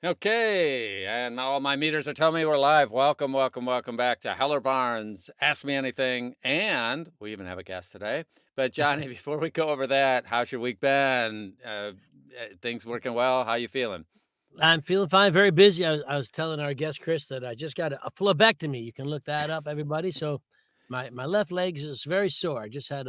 Okay, and all my meters are telling me we're live. Welcome, welcome, welcome back to Heller Barnes. Ask me anything, and we even have a guest today. But Johnny, before we go over that, how's your week been? Things working well? How you feeling? I'm feeling fine, very busy. I was telling our guest Chris that I just got a phlebectomy. You can look that up, everybody. So my left legs is very sore. I just had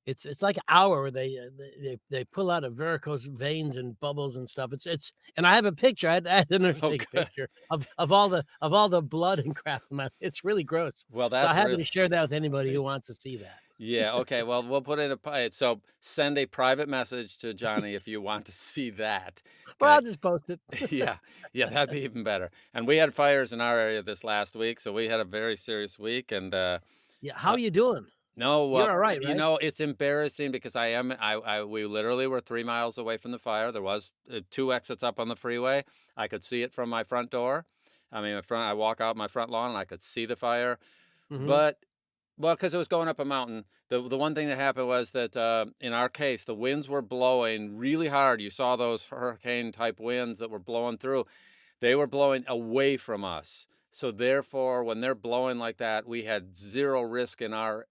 it's like an hour where they pull out of varicose veins and bubbles and stuff. It's and I have a picture. I had the nurse Oh, take a good. picture of all the blood and crap in my. It's really gross. Well, So I'm that's happy really to share that with anybody who wants to see that. yeah. Okay. Well, we'll put in so send a private message to Johnny if you want to see that. Well, I'll Okay. just post it. Yeah, yeah, that'd be even better. And we had fires in our area this last week, so we had a very serious week. And Yeah, how uh, you doing? no, You're all right, you right? know, it's embarrassing because we literally were 3 miles away from the fire. There was two exits up on the freeway. I could see it from my front door. I mean, I walk out my front lawn and I could see the fire. Mhm. But well, because it was going up a mountain. The one thing that happened was that in our case, the winds were blowing really hard. You saw those hurricane type winds that were blowing through. They were blowing away from us. So therefore, when they're blowing like that, we had zero risk in our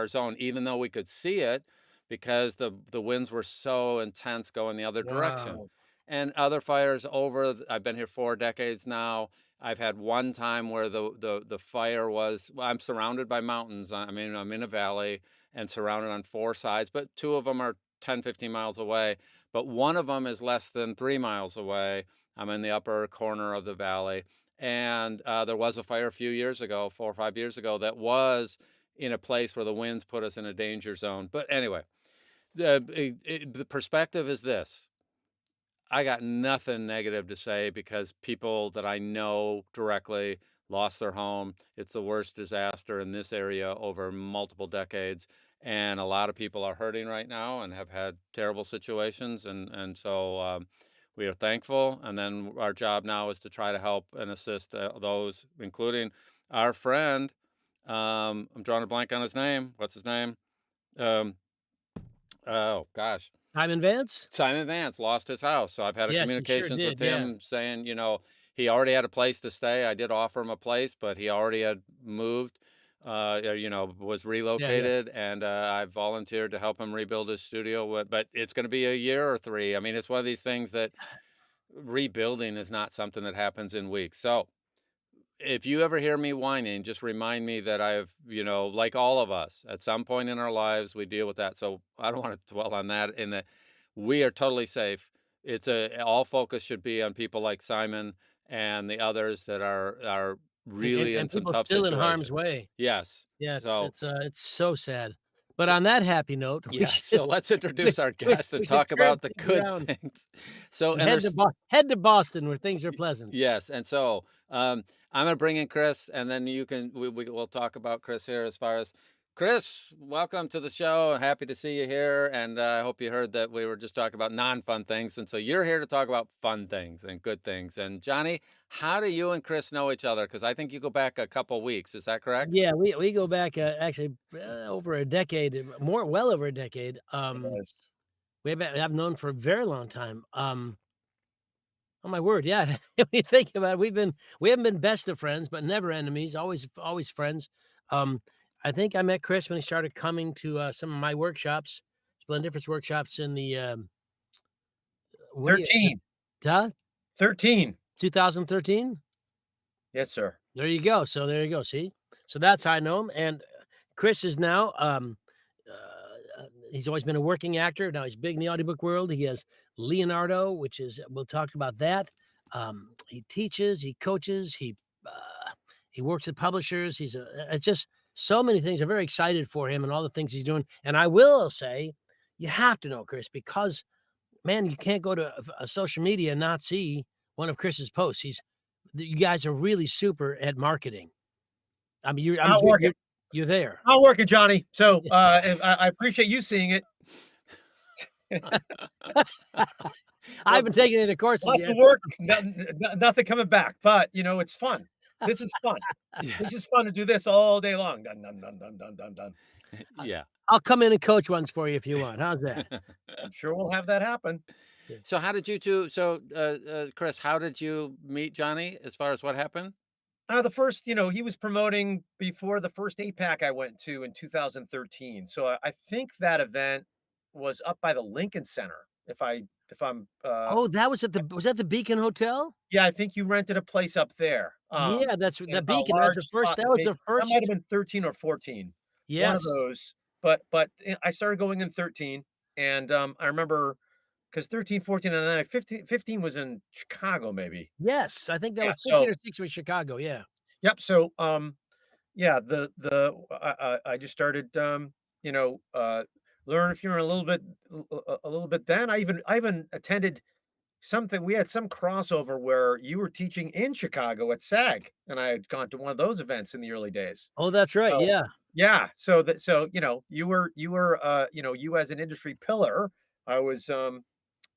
zone, even though we could see it because the winds were so intense going the other direction. Wow. And other fires I've been here 4 decades now. I've had one time where the fire was, well, I'm surrounded by mountains. I mean, I'm in a valley and surrounded on four sides, but two of them are 10, 15 miles away. But one of them is less than 3 miles away. I'm in the upper corner of the valley. And there was a fire a few years ago, 4 or 5 years ago, that was in a place where the winds put us in a danger zone. But anyway, the perspective is this. I got nothing negative to say because people that I know directly lost their home. It's the worst disaster in this area over multiple decades. And a lot of people are hurting right now and have had terrible situations. And so we are thankful. And then our job now is to try to help and assist those, including our friend. I'm drawing a blank on his name. What's his name? Um, oh, gosh. Simon Vance? Simon Vance lost his house, so I've had a Yes, he sure communications with did, yeah. him saying, he already had a place to stay. I did offer him a place, but he already had moved, was Yeah, yeah. relocated, and I volunteered to help him rebuild his studio. But it's going to be a year or three. I mean, it's one of these things that rebuilding is not something that happens in weeks. So if you ever hear me whining, just remind me that like all of us, at some point in our lives, we deal with that. So I don't want to dwell on that. In that we are totally safe. All focus should be on people like Simon and the others that are And and really in and some people tough still in harm's situations. way. Yes. Yeah, So it's so sad. But so on that happy note, we yeah. should So let's we introduce our we guest and we should talk turn about the things good around things. So and and there's head to Boston where things are pleasant. Yes, and so, I'm gonna bring in Chris, and then we'll talk about Chris here as far as Chris, welcome to the show. Happy to see you here, and I hope you heard that we were just talking about non-fun things, and so you're here to talk about fun things and good things. And Johnny, how do you and Chris know each other? Because I think you go back a couple weeks. Is that correct? Yeah, we go back, actually, over a decade, more well over a decade. Yes. I've known for a very long time. Oh my word, yeah. When you think about it, we haven't been best of friends, but never enemies, always friends. Um, I think I met Chris when he started coming to, some of my workshops, Splendiferous workshops in the, what do you 13, huh? 13. 2013? Yes, sir. There you go. So there you go, see? So that's how I know him, and Chris is now, he's always been a working actor. Now he's big in the audiobook world. He has Leonardo, which is we'll talk about that. He teaches, he coaches, he works at publishers. It's just so many things. I'm very excited for him and all the things he's doing. And I will say, you have to know Chris because man, you can't go to a social media and not see one of Chris's posts. You guys are really super at marketing. I mean, Not working. you're there. Not working, Johnny. So, and I appreciate you seeing it. I Well, haven't taken any courses Lots yet. of work, nothing coming back, but, it's fun. This is fun. yeah, This is fun to do this all day long. Done, done, done, done, done, done, done. yeah. I'll come in and coach ones for you if you want. How's that? I'm sure we'll have that happen. Yeah. So how did you two so, Chris, how did you meet Johnny as far as what happened? The first, he was promoting before the first APAC I went to in 2013. So I think that event was up by the Lincoln Center. If I'm Oh, that was at the was that the Beacon Hotel? Yeah, I think you rented a place up there. Yeah, that's And the a Beacon, large spot that in was Vegas. the That might have first. been 13 or 14. One of Yes. those. But I started going in 13, and I remember because 13, 14, and then 15 was in Chicago, maybe. Yes, I think that Yeah. was 15 So or 16 was Chicago, yeah. yep. So yeah, I just started you know uh learn if you're a little bit a little bit then. I even attended something. We had some crossover where you were teaching in Chicago at SAG, and I had gone to one of those events in the early days. Oh, that's right, So yeah. yeah, you as an industry pillar, I was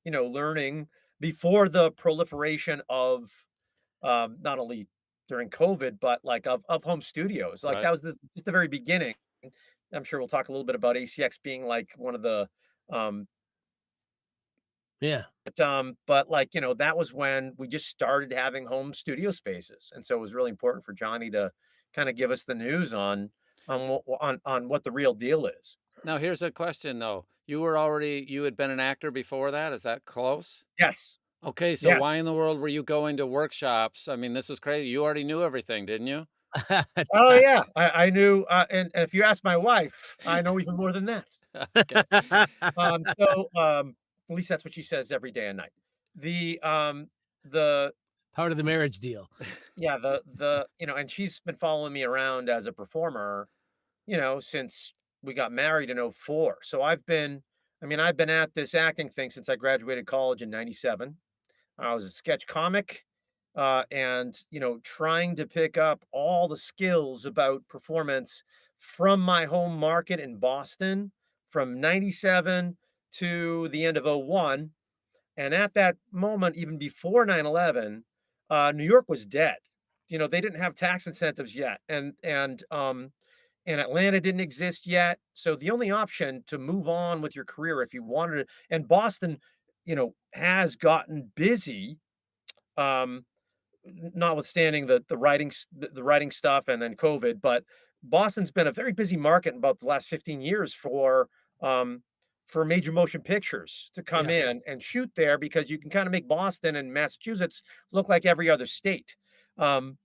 learning before the proliferation of not only during COVID, but like of home studios. Like Right. that was just the very beginning. I'm sure we'll talk a little bit about ACX being like one of the um Yeah. but like, that was when we just started having home studio spaces. And so it was really important for Johnny to kind of give us the news on what the real deal is. Now here's a question though. You had been an actor before that, is that close? Yes. Okay, so Yes. why in the world were you going to workshops? I mean, this is crazy. You already knew everything, didn't you? Oh yeah. I knew and if you ask my wife, I know even more than that. Okay. At least that's what she says every day and night. The the Part of the marriage deal. yeah, and she's been following me around as a performer, since we got married in '04. So I've been at this acting thing since I graduated college in '97. I was a sketch comic, and, trying to pick up all the skills about performance from my home market in Boston from '97 to the end of '01. And at that moment, even before 9/11, New York was dead. They didn't have tax incentives yet. And Atlanta didn't exist yet. So the only option to move on with your career if you wanted to, and Boston, has gotten busy, um, notwithstanding the writing stuff and then COVID, but Boston's been a very busy market in about the last 15 years um, for major motion pictures to come Yeah, in and shoot there because you can kind of make Boston and Massachusetts look like every other state. Um,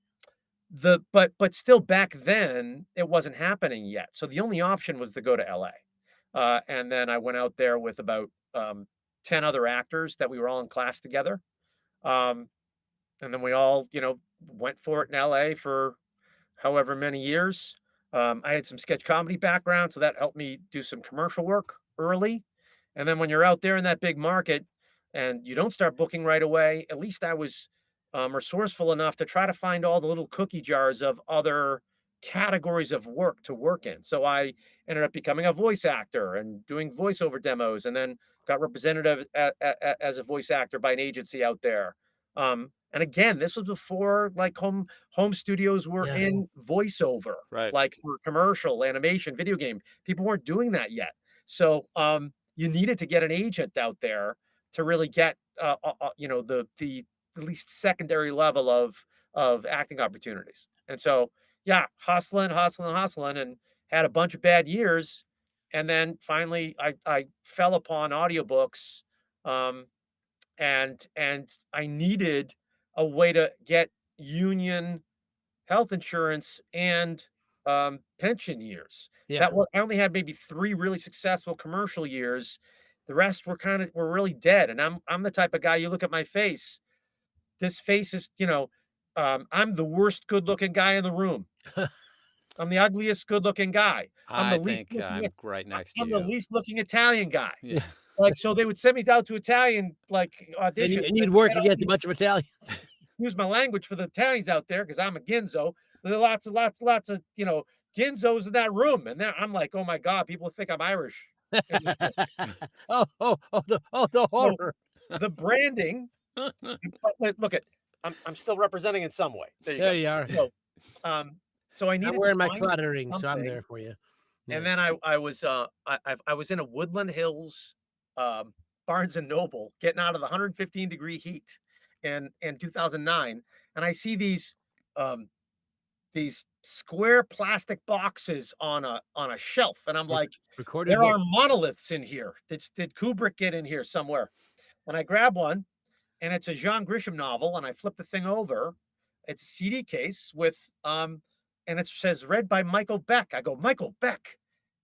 but still back then it wasn't happening yet. So the only option was to go to LA. And then I went out there with about 10 other actors that we were all in class together. Um, and then we all, went for it in LA for however many years. I had some sketch comedy background, so that helped me do some commercial work early. And then when you're out there in that big market and you don't start booking right away, at least I was resourceful enough to try to find all the little cookie jars of other categories of work to work in. So I ended up becoming a voice actor and doing voiceover demos, and then got represented as a voice actor by an agency out there. And again, this was before like home studios were yeah, in voiceover, Right. like for commercial, animation, video game. People weren't doing that yet. So you needed to get an agent out there to really get the at least secondary level of acting opportunities. And so yeah, hustling, and had a bunch of bad years. And then finally I fell upon audiobooks. And I needed a way to get union health insurance and pension years. yeah. I only had maybe 3 really successful commercial years. The rest were really dead. And I'm the type of guy, you look at my face. This face is, I'm the worst good looking guy in the room. I'm the ugliest good looking guy. I'm I the least think looking I'm right next to I'm the you. least looking Italian guy. Yeah. Like, so they would send me out to Italian, like, And auditions, you'd and work get all against a these bunch of Italians. excuse my language for the Italians out there, because 'cause I'm a Ginzo. There are lots of, Ginzos in that room, and then I'm like, "Oh my god, people think I'm Irish in this room." The So, horror. the branding but look at I'm still representing in some way. There you There go. you are. So, um, so I I'm needed to wearing my find Claddagh ring, so I'm something, there for you. and Yeah. then I was in a Woodland Hills, um Barnes& and Noble getting out of the 115-degree heat in 2009, and I see um, these square plastic boxes on a shelf, and I'm Rec like, recorded "There book. are monoliths in here. Did Kubrick get in here somewhere?" And I grab one, and it's a John Grisham novel, and I flip the thing over. It's a CD case and it says read by Michael Beck. I go, Michael Beck,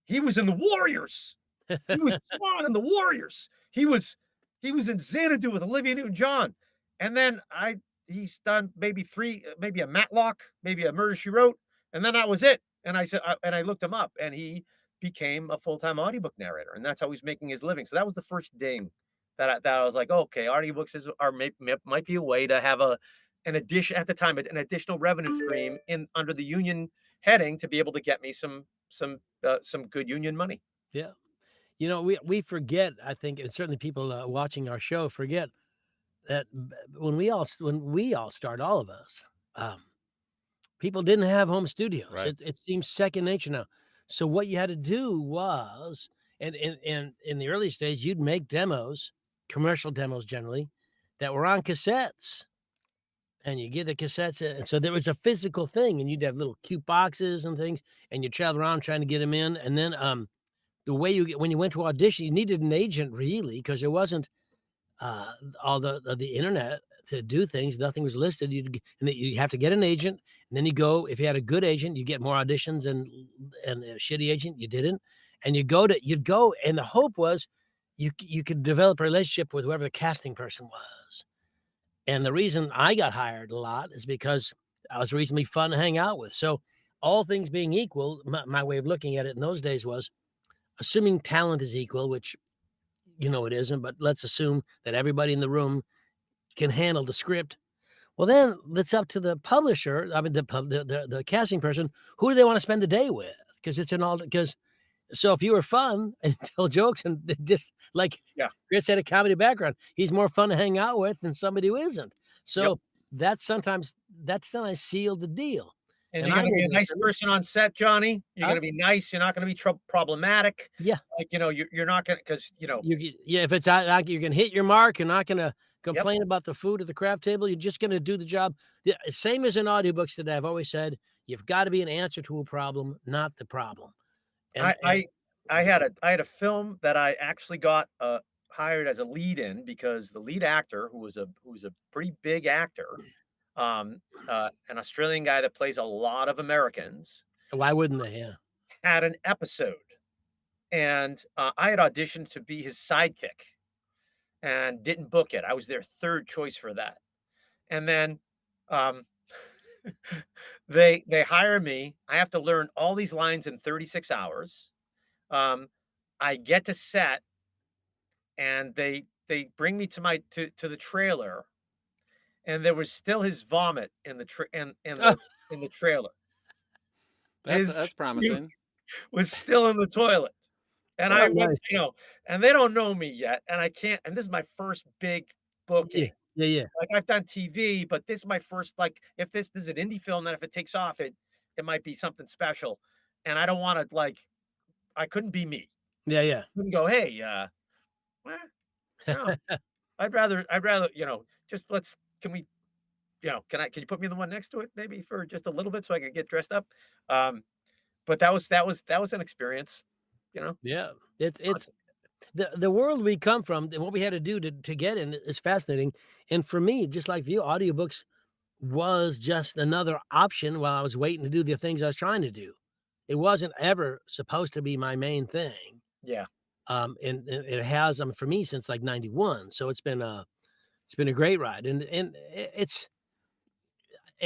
he was in the Warriors. He was Swan in the Warriors. He was in Xanadu with Olivia Newton-John. And then he's done maybe three, maybe a Matlock, maybe a Murder She Wrote, and then that was it. And I looked him up, and he became a full-time audiobook narrator, and that's how he's making his living. So that was the first ding that I was like, okay, audiobooks might be a way to have an addition at the time, an additional revenue stream in under the union heading to be able to get me some good union money. Yeah. You know, we forget, I think, and certainly people, watching our show forget that when we all start, all of us, um, people didn't have home studios. Right. It seems second nature now. So what you had to do was and in the early stage, you'd make demos, commercial demos generally, that were on cassettes, and you get the cassettes in, and so there was a physical thing, and you'd have little cute boxes and things, and you'd travel around trying to get them in, and then, the way you get when you went to audition, you needed an agent really because there wasn't, all the internet to do things. Nothing was listed. And then you have to get an agent, and then you go. If you had a good agent, you get more auditions, and a shitty agent, you didn't. And you'd go, and the hope was you could develop a relationship with whoever the casting person was. And the reason I got hired a lot is because I was reasonably fun to hang out with. So all things being equal, my way of looking at it in those days was assuming talent is equal, which it isn't, but let's assume that everybody in the room can handle the script. Well, then it's up to the publisher. I mean, the casting person. Who do they want to spend the day with? Because it's an all. Because so if you were fun and tell jokes and just like Yeah. Chris had a comedy background, he's more fun to hang out with than somebody who isn't. Yep. So that's sometimes sealed the deal. And And you're I gonna know be a that nice for me. person on set, Johnny. You're Huh? gonna be nice. You're not gonna be problematic. Yeah. Like, you're not gonna because Yeah, if it's out, you're gonna hit your mark. You're not gonna yep. complain about the food at the craft table. You're just gonna do the job. Yeah, same as in audiobooks today. I've always said you've got to be an answer to a problem, not the problem. And I I I had a film that I actually got hired as a lead in because the lead actor, who was a pretty big actor, an Australian guy that plays a lot of Americans, why wouldn't they? Yeah. had an episode, and I had auditioned to be his sidekick and didn't book it. I was their third choice for that, and then um, they hire me. I have to learn all these lines in 36 hours. Um, I get to set, and they bring me to the trailer, and there was still his vomit in the tra in the trailer. His That's puke promising. was still in the toilet, and I Oh, went, nice. and they don't know me yet, and I can't, and this is my first big Yeah. booking. Yeah. Yeah. Like, I've done TV, but this is my first, like, if this is an indie film, then if it takes off, it might be something special, and I don't wanna, like, I couldn't be me. Yeah. Yeah. Couldn't go, "Hey, eh, no, I'd rather, just let's can we, can you put me in the one next to it maybe for just a little bit so I can get dressed up?" Um, but that was an experience, you know? Yeah. It's the world we come from and what we had to do to get in is fascinating. And for me, just like you, audiobooks was just another option while I was waiting to do the things I was trying to do. It wasn't ever supposed to be my main thing. Yeah. And it has, for me since like 91. So it's been a great ride. And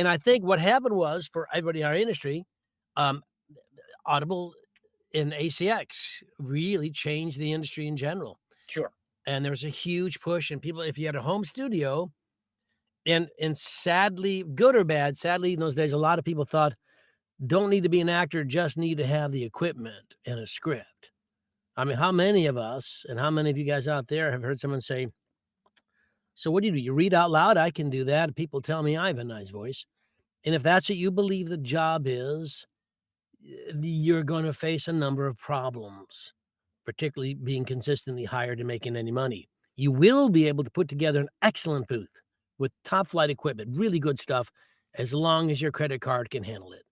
I think what happened was for everybody in our industry, um, Audible and ACX really changed the industry in general. Sure. And there was a huge push and people, if you had a home studio and sadly, good or bad, sadly in those days, a lot of people thought don't need to be an actor, just need to have the equipment and a script. I mean, how many of us and how many of you guys out there have heard someone say, so what do? You read out loud? I can do that. People tell me I have a nice voice. And if that's what you believe the job is, you're going to face a number of problems, particularly being consistently hired and making any money. you will be able to put together an excellent booth with top flight equipment, really good stuff, as long as your credit card can handle it.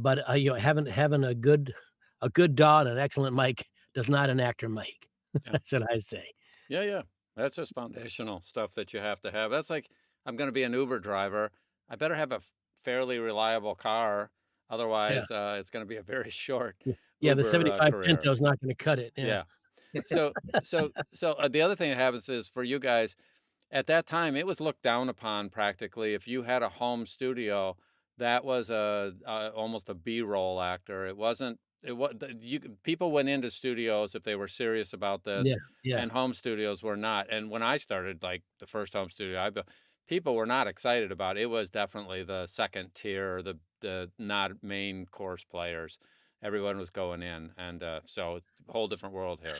But you know, having a good DAW and an excellent mic does not an actor make. Yeah. That's what I say. Yeah, yeah. That's just foundational stuff that you have to have. That's like, I'm going to be an Uber driver. I better have a fairly reliable car. Yeah. Otherwise, it's going to be a very short Yeah. Yeah, the Uber 75 career. Pinto is not gonna cut it. Yeah. Yeah. So the other thing that happens is for you guys, at that time, it was looked down upon practically. If you had a home studio, that was almost a B-roll actor. It wasn't. It was people went into studios if they were serious about Yeah. this, Yeah. and home studios were not. And when I started, like the first home studio I built, people were not excited about it. It was definitely the second tier, or the not main course players. Everyone was going in, and so it's a whole different world here.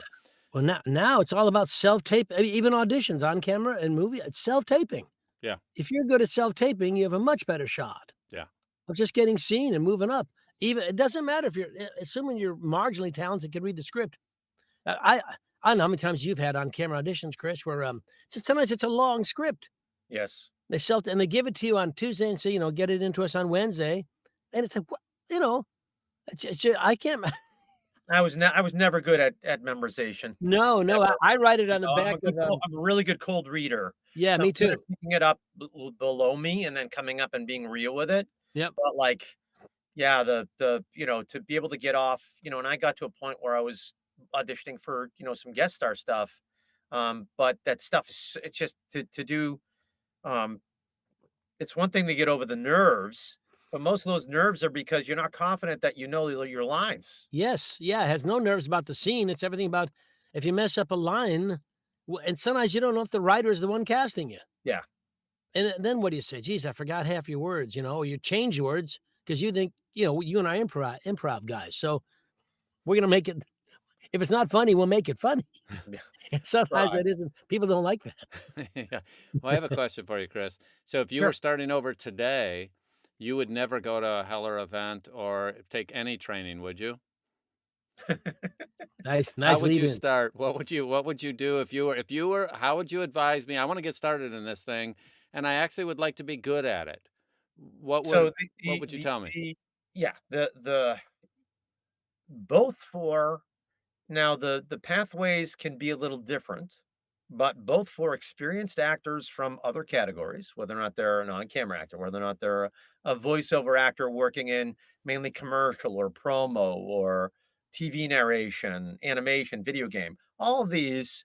Well, now it's all about self-tape, even auditions on camera and movie, it's self-taping. Yeah, If you're good at self-taping, you have a much better shot yeah. of just getting seen and moving up. Even it doesn't matter if you're assuming you're marginally talented, can read the script. I don't know how many times you've had on camera auditions, Chris, where sometimes it's a long script. Yes. And they give it to you on Tuesday and say, you know, get it into us on Wednesday, and it's like, what, you know, I can't. I was never good at memorization. No, no, Never. I write it on the I'm back of I'm a really good cold reader. Yeah, So I'm me good at too. picking it up below me and then coming up and being real with it. Yep. But like, yeah, the to be able to get off, and I got to a point where I was auditioning for, some guest star stuff. But that stuff is it's just to do um it's one thing to get over the nerves, but most of those nerves are because you're not confident that you know your lines. Yes, yeah, it has no nerves about the scene, it's everything about if you mess up a line, and sometimes you don't know if the writer is the one casting you, Yeah. and then what do you say? "Geez, I forgot half your words," or you change your words because you think, you and I improv guys, so we're gonna make it if it's not funny, we'll make it funny, Yeah. and sometimes Try. that isn't people don't like that. Yeah. Well, I have a question for you, Chris. So if you were Sure. starting over today, you would never go to a Heller event or take any training, would you? Nice, How nice would lead you in. start? What would you do if you were how would you advise me? I want to get started in this thing and I actually would like to be good at it. What So would what would you tell me? yeah, the both for now the pathways can be a little different, but both for experienced actors from other categories, whether or not they're an on-camera actor, whether or not they're a voiceover actor working in mainly commercial or promo or TV narration, animation, video game. All of these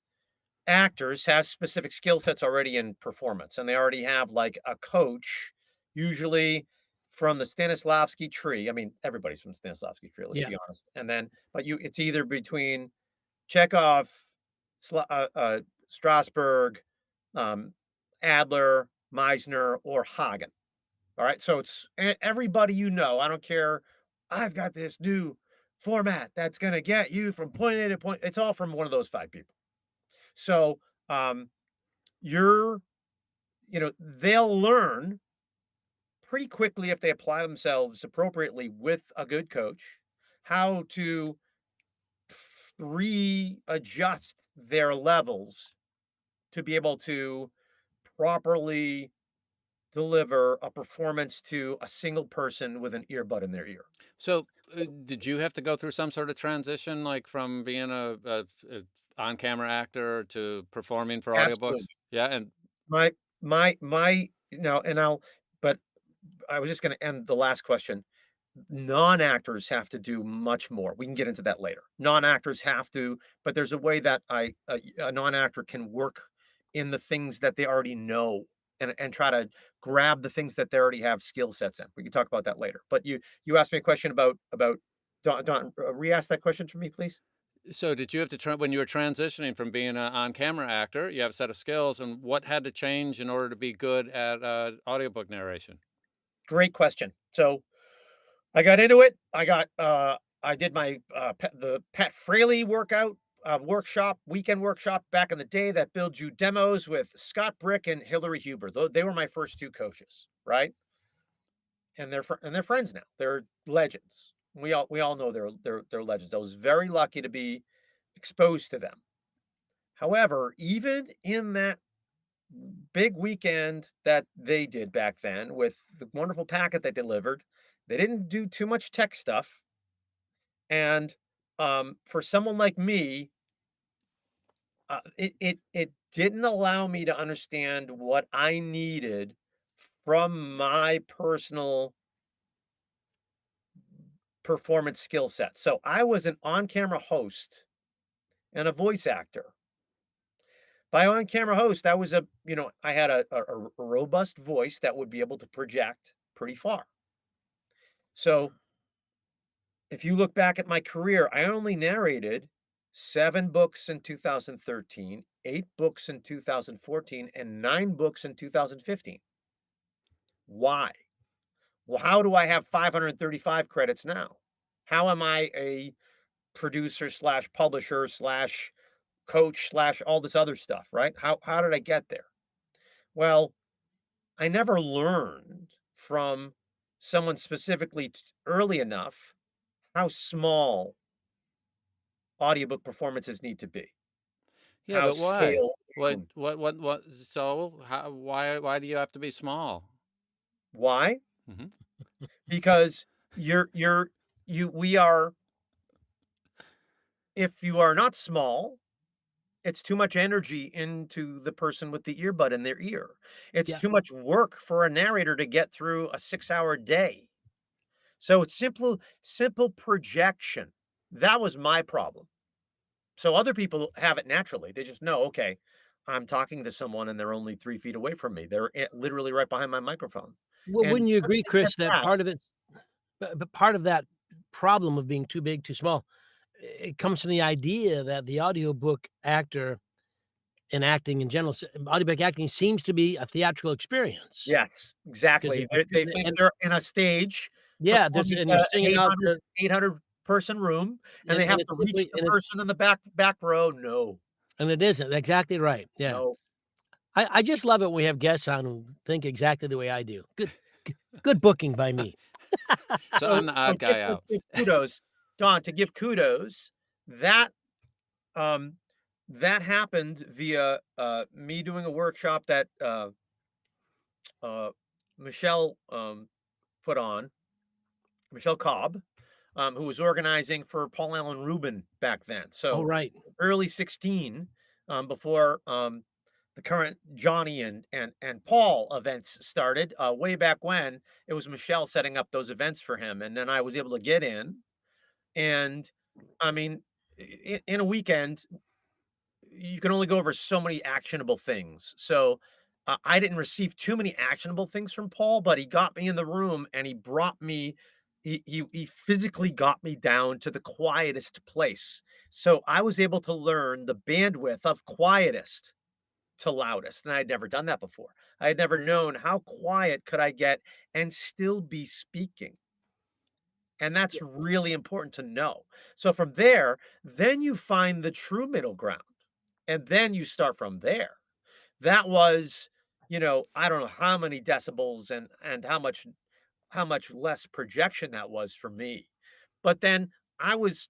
actors have specific skill sets already in performance, and they already have like a coach, usually from the Stanislavski tree. I mean, everybody's from Stanislavski tree, let's Yeah, be honest. And then, but it's either between Chekhov, Strasberg, um, Adler, Meisner, or Hagen. All right, so it's everybody you know. I don't care. I've got this new format that's going to get you from point A to point. It's all from one of those five people. So um, you're, they'll learn pretty quickly if they apply themselves appropriately with a good coach how to readjust their levels to be able to properly deliver a performance to a single person with an earbud in their ear. So, did you have to go through some sort of transition like from being a on-camera actor to performing for audiobooks? Absolutely. Yeah, and My and but I was just going to end the last question. Non-actors have to do much more. We can get into that later. Non-actors have to, but there's a way that a non-actor can work in the things that they already know and try to grab the things that they already have skill sets in. We can talk about that later. But you asked me a question about Don, re-ask that question for me, please. so did you have to when you were transitioning from being an on-camera actor, you have a set of skills, and what had to change in order to be good at audiobook narration? Great question. So I got into it. I did my the Pat Fraley workshop, weekend workshop back in the day that builds you demos with Scott Brick and Hillary Huber. They were my first two coaches, right? And they're friends now. They're legends. We all know they're legends. I was very lucky to be exposed to them. However, even in that big weekend that they did back then with the wonderful packet they delivered, they didn't do too much tech stuff. And for someone like me, it didn't allow me to understand what I needed from my personal performance skill set. So I was an on-camera host and a voice actor. By on-camera host, I was I had a robust voice that would be able to project pretty far. So if you look back at my career, I only narrated 7 books in 2013, 8 books in 2014, and 9 books in 2015. Why? Well, how do I have 535 credits now? How am I a producer slash publisher slash coach slash all this other stuff, right? How did I get there? Well, I never learned from someone specifically early enough how small audiobook performances need to be, Yeah, how but why? scaled down. So, how why do you have to be small? Why? Mhm. Because you're you we are if you are not small, it's too much energy into the person with the earbud in their ear. It's Yeah. too much work for a narrator to get through a 6-hour day. So it's simple projection. That was my problem. So other people have it naturally. They just know, okay, I'm talking to someone and they're only 3 feet away from me. They're literally right behind my microphone. Well, And wouldn't you once agree, they get Chris, that that, part of it, but part of that problem of being too big, too small, it comes from the idea that the audiobook actor and acting in general, audiobook acting seems to be a theatrical experience yes, because exactly. They think and they're in a stage yeah, there's performing and to you're an singing out the 800 person room, and they and have it's to reach simply the person in the back row. No, and it isn't exactly right. Yeah, no. I just love it when we have guests on who think exactly the way I do. Good booking by me. So I'm the So odd guy just to out. give kudos, Don, to give kudos, that, um, that happened via, me doing a workshop that, uh, Michelle, put on, Michelle Cobb, who was organizing for Paul Allen Rubin back then. Oh, So right. early 16, before, the current Johnny and Paul events started, way back when, it was Michelle setting up those events for him, and then I was able to get in, and, I mean, in a weekend, you can only go over so many actionable things. So I didn't receive too many actionable things from Paul, but he got me in the room and he brought me. He physically got me down to the quietest place. So I was able to learn the bandwidth of quietest to loudest, and I had never done that before. I had never known how quiet could I get and still be speaking. And that's really important to know. So from there, then you find the true middle ground. And then you start from there. That was, I don't know how many decibels and how much less projection that was for me. But then I was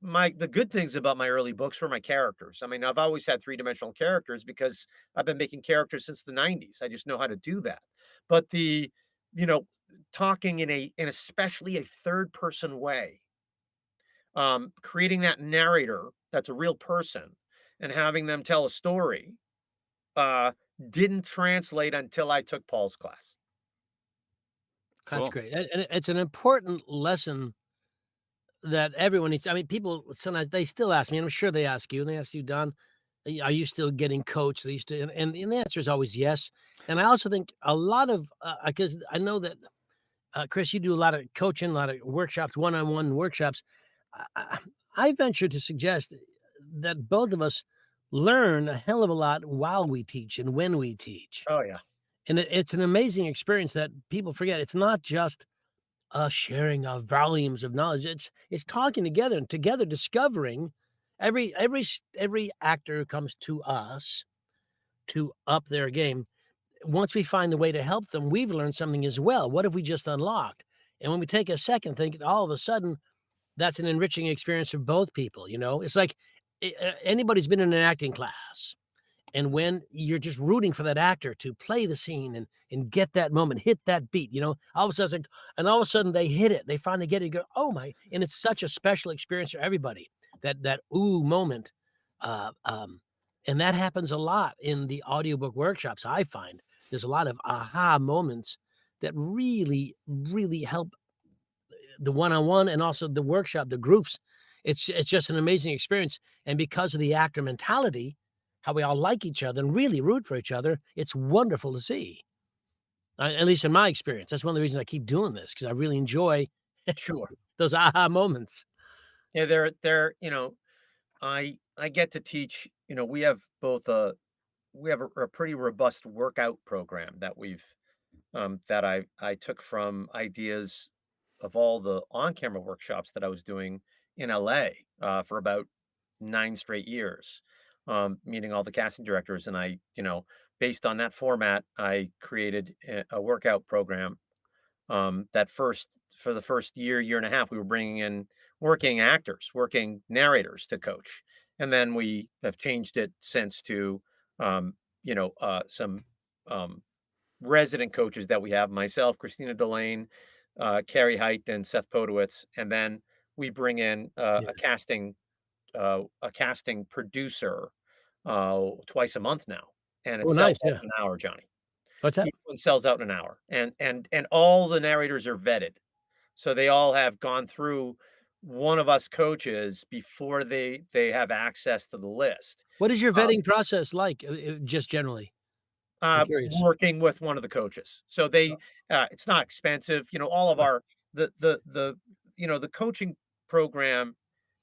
my the good things about my early books were my characters. I mean, I've always had three-dimensional characters because I've been making characters since the 90s. I just know how to do that. But you know, talking in especially a third person way, creating that narrator that's a real person and having them tell a story, uh, didn't translate until I took Paul's class. That's Cool. great, and it's an important lesson that everyone needs. I mean, people sometimes they still ask me, and I'm sure they ask you, and they ask you, "Don, are you still getting coached?" Are you still and the answer is always yes, and I also think a lot of, because I know that, Chris, you do a lot of coaching, a lot of workshops, one-on-one workshops. I venture to suggest that both of us learn a hell of a lot while we teach and when we teach, Oh, yeah. and it's an amazing experience that people forget. It's not just a sharing of volumes of knowledge. It's talking together and together discovering every actor who comes to us to up their game. Once we find the way to help them, we've learned something as well. What have we just unlocked? And when we take a second think, all of a sudden, that's an enriching experience for both people. It's like anybody's been in an acting class, and when you're just rooting for that actor to play the scene and get that moment, hit that beat, all of a sudden, and all of a sudden they hit it. They finally get it. You go, oh my! And it's such a special experience for everybody. That ooh moment, uh, um, and that happens a lot in the audiobook workshops. I find there's a lot of aha moments that really, really help the one-on-one and also the workshop, the groups. It's just an amazing experience, and because of the actor mentality, how we all like each other and really root for each other, it's wonderful to see. At least in my experience, that's one of the reasons I keep doing this because I really enjoy Sure. those aha moments. Yeah, they're, I get to teach, we have both we have a pretty robust workout program that I took from ideas of all the on-camera workshops that I was doing in LA, for about 9 straight years, meeting all the casting directors, and based on that format, I created a workout program, that first for the first year, year and a half, we were bringing in working actors, working narrators to coach, and then we have changed it since to, some, um, resident coaches that we have, myself, Christina Delane, Carrie Height, and Seth Podowitz, and then we bring in, Yeah. a casting producer, twice a month now, and it Oh, sells nice, out yeah. in an hour, Johnny. What's that? Each one sells out in an hour, and all the narrators are vetted. So they all have gone through one of us coaches before they have access to the list. What is your Um, vetting process like, just generally? I'm curious. Working with one of the coaches. So it's not expensive. All of Uh, our the coaching program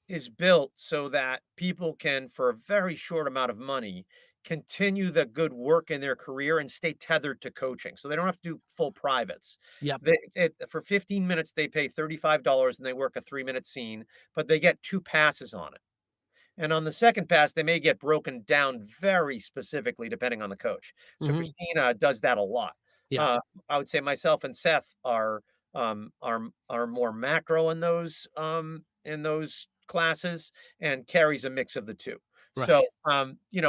is built so that people can, for a very short amount of money, continue the good work in their career and stay tethered to coaching. So they don't have to do full privates. Yep. For 15 minutes, they pay $35 and they work a 3-minute scene, but they get 2 passes on it. And on the second pass, they may get broken down very specifically depending on the coach. So Mhm. Christina does that a lot. Yeah. Uh, I would say myself and Seth are more macro in those classes, and Carrie's a mix of the two. Right. So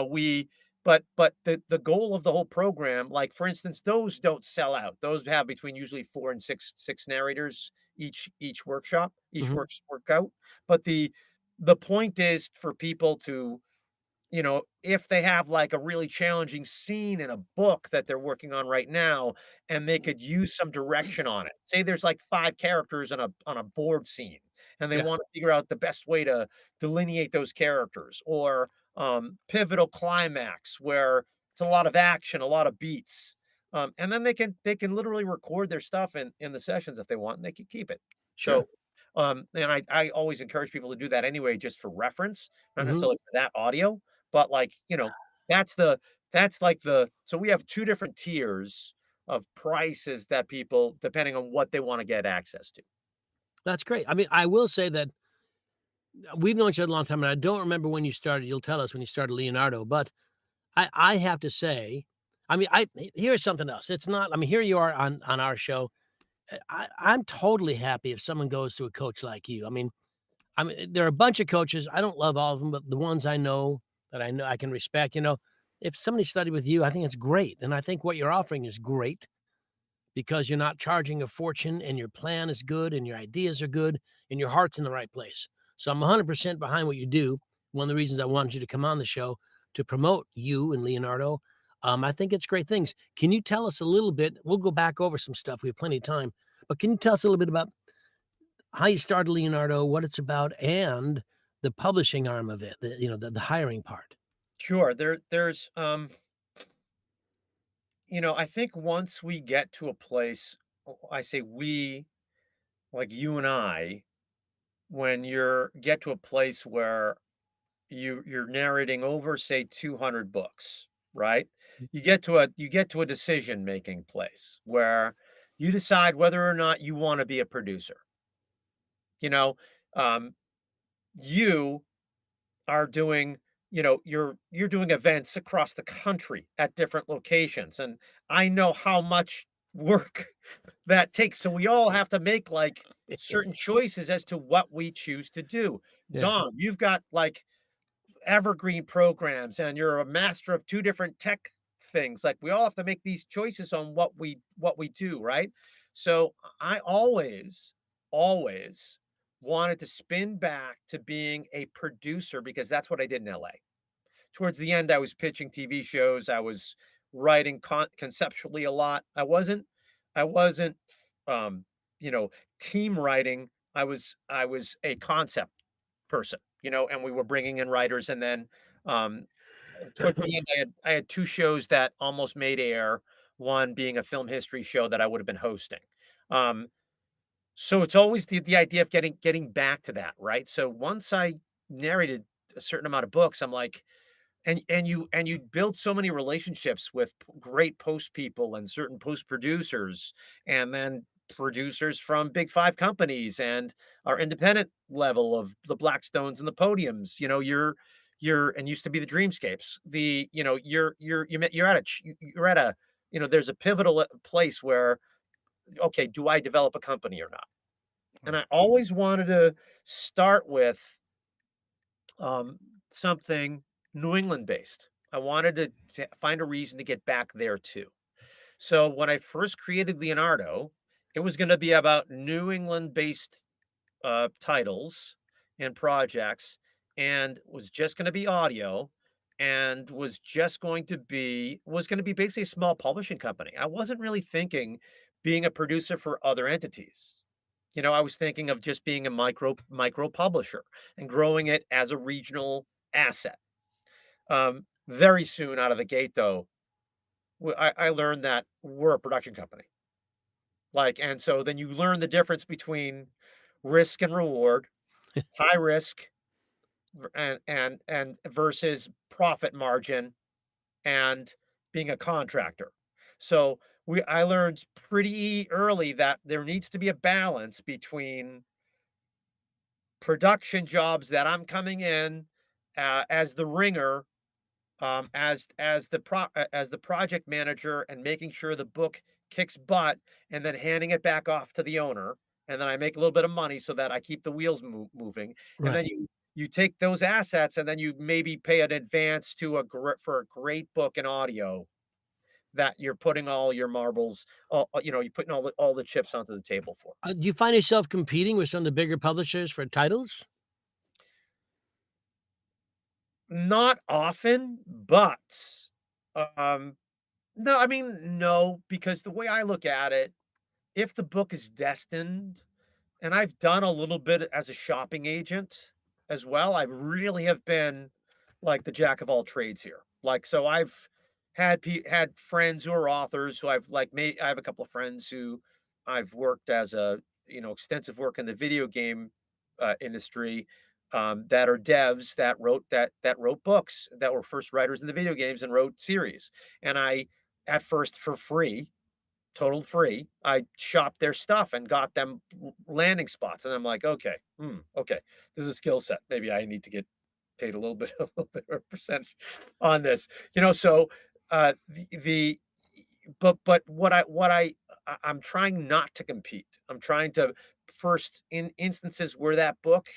we but the goal of the whole program, like for instance, those don't sell out. Those have between usually 4 and 6 narrators each workshop, each Mhm. workout. But the point is for people to, if they have like a really challenging scene in a book that they're working on right now and they could use some direction on it. Say there's like 5 characters on a board scene and they Yeah. want to figure out the best way to delineate those characters, or pivotal climax where it's a lot of action, a lot of beats. And then they can literally record their stuff in the sessions if they want, and they can keep it. Sure. So and I always encourage people to do that anyway, just for reference, not Mhm. necessarily for that audio, but like, that's the that's like the so we have 2 different tiers of prices that people, depending on what they wanna get access to. That's great. I mean, I will say that we've known each other a long time, and I don't remember when you started. You'll tell us when you started Leonardo, but I have to say, I mean, here's something else. It's not. I mean, here you are on our show. I'm totally happy if someone goes to a coach like you. I mean, there are a bunch of coaches. I don't love all of them, but the ones I know that I know I can respect. If somebody studied with you, I think it's great, and I think what you're offering is great because you're not charging a fortune, and your plan is good, and your ideas are good, and your heart's in the right place. So I'm 100% behind what you do. One of the reasons I wanted you to come on the show to promote you and Leonardo. I think it's great things. Can you tell us a little bit? We'll go back over some stuff. We have plenty of time, but can you tell us a little bit about how you started Leonardo, what it's about, and the publishing arm of it, the hiring part? Sure, I think once we get to a place, I say we, like you and I, when you're get to a place where you're narrating over, say, 200 books, right? You get to a decision making place where you decide whether or not you want to be a producer. You know, um, you are doing, you're doing events across the country at different locations, and I know how much work that takes. So we all have to make like certain choices as to what we choose to do. Yeah. Don, you've got like evergreen programs and you're a master of 2 different tech things. Like, we all have to make these choices on what we do, right? So, I always wanted to spin back to being a producer because that's what I did in LA. Towards the end, I was pitching TV shows, I was writing conceptually a lot. I wasn't, um, you know, team writing. I was a concept person, and we were bringing in writers, and then, um, towards the end, I had 2 shows that almost made air, one being a film history show that I would have been hosting. Um, so it's always the idea of getting back to that, right? So once I narrated a certain amount of books, I'm like, and you build so many relationships with great post people and certain post producers, and then producers from big five companies and our independent level of the Blackstones and the Podiums. You're and used to be the Dreamscapes. You're at a there's a pivotal place where, okay, do I develop a company or not? And Right. I always wanted to start with um, something New England based. I wanted to find a reason to get back there too. So when I first created Leonardo, it was going to be about New England based titles and projects, and was just going to be audio, and was going to be basically a small publishing company. I wasn't really thinking being a producer for other entities. I was thinking of just being a micro publisher and growing it as a regional asset. Very soon out of the gate, though, I learned that we're a production company. Like, and so then you learn the difference between risk and reward, high risk and versus profit margin and being a contractor. So I learned pretty early that there needs to be a balance between production jobs that I'm coming in as the ringer, as the project manager, and making sure the book kicks butt, and then handing it back off to the owner, and then I make a little bit of money so that I keep the wheels moving, and then Right. you take those assets, and then you maybe pay an advance for a great book in audio that you're putting all your marbles, you're putting all the chips onto the table for. Do you find yourself competing with some of the bigger publishers for titles? Not often, but um, no, I mean, no, because the way I look at it, if the book is destined, and I've done a little bit as a shopping agent as well. I really have been like the jack of all trades here. Like, so I've had friends who are authors who I've like made. I have a couple of friends who I've worked as extensive work in the video game industry, that are devs that wrote books, that were first writers in the video games and wrote series. And I, at first, for free, total free, I shopped their stuff and got them landing spots, and I'm like, "Okay, okay, this is a skill set. Maybe I need to get paid a little bit of a percentage on this." So, the but I'm trying not to compete. I'm trying to, first, in instances where that book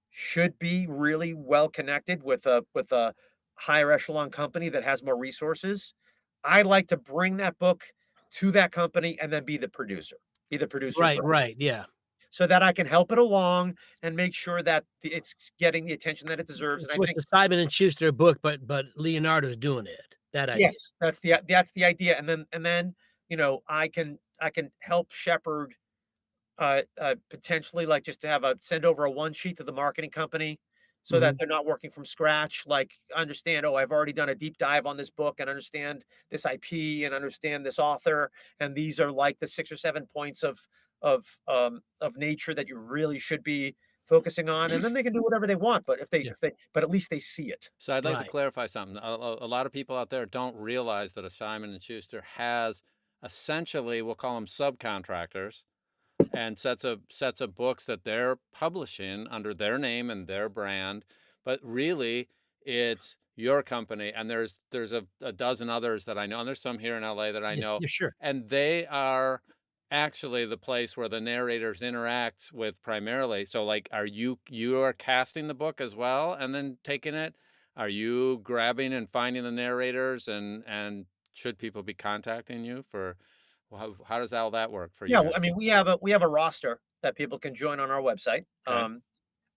should be really well connected with a higher echelon company that has more resources, I like to bring that book to that company and then be the producer Right, for it, right, yeah. so that I can help it along and make sure that it's getting the attention that it deserves. And I So it's think, a Simon and Schuster book, but Leonardo's doing it. That idea. yes, that's the idea. And then I can help shepherd, potentially, like, just to have a send over a one sheet to the marketing company so that Mhm. they're not working from scratch. Like, understand, oh, I've already done a deep dive on this book and understand this IP and understand this author, and these are like the 6 or 7 points of nature that you really should be focusing on, and then they can do whatever they want. But Yeah, but at least they see it. So I'd like to right. clarify something. A lot of people out there don't realize that a Simon and Schuster has essentially, we'll call them subcontractors, and sets of books that they're publishing under their name and their brand. But really, it's your company, and there's a dozen others that I know, and there's some here in LA that I Yeah, know, yeah, sure. and they are actually the place where the narrators interact with primarily. So, like, you are casting the book as well, and then taking it, are you grabbing and finding the narrators, and should people be contacting you for how does all that work for you Yeah, I guys? mean, we have a roster that people can join on our website. Okay.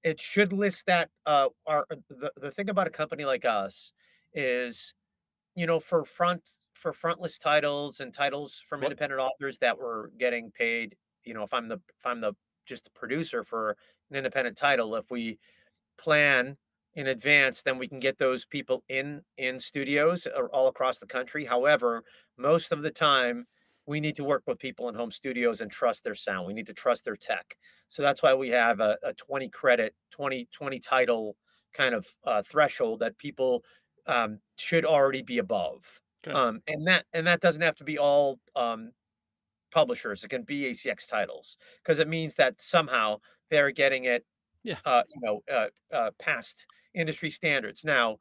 It should list that, our the thing about a company like us is, for frontless titles and titles from What? independent authors that were getting paid, if I'm the just the producer for an independent title, if we plan in advance, then we can get those people in studios all across the country. However, most of the time, we need to work with people in home studios and trust their sound. We need to trust their tech. So that's why we have a 20 credit, 20 title kind of threshold that people should already be above. Okay. And that doesn't have to be all publishers. It can be ACX titles because it means that somehow they're getting it Yeah. past industry standards. Now,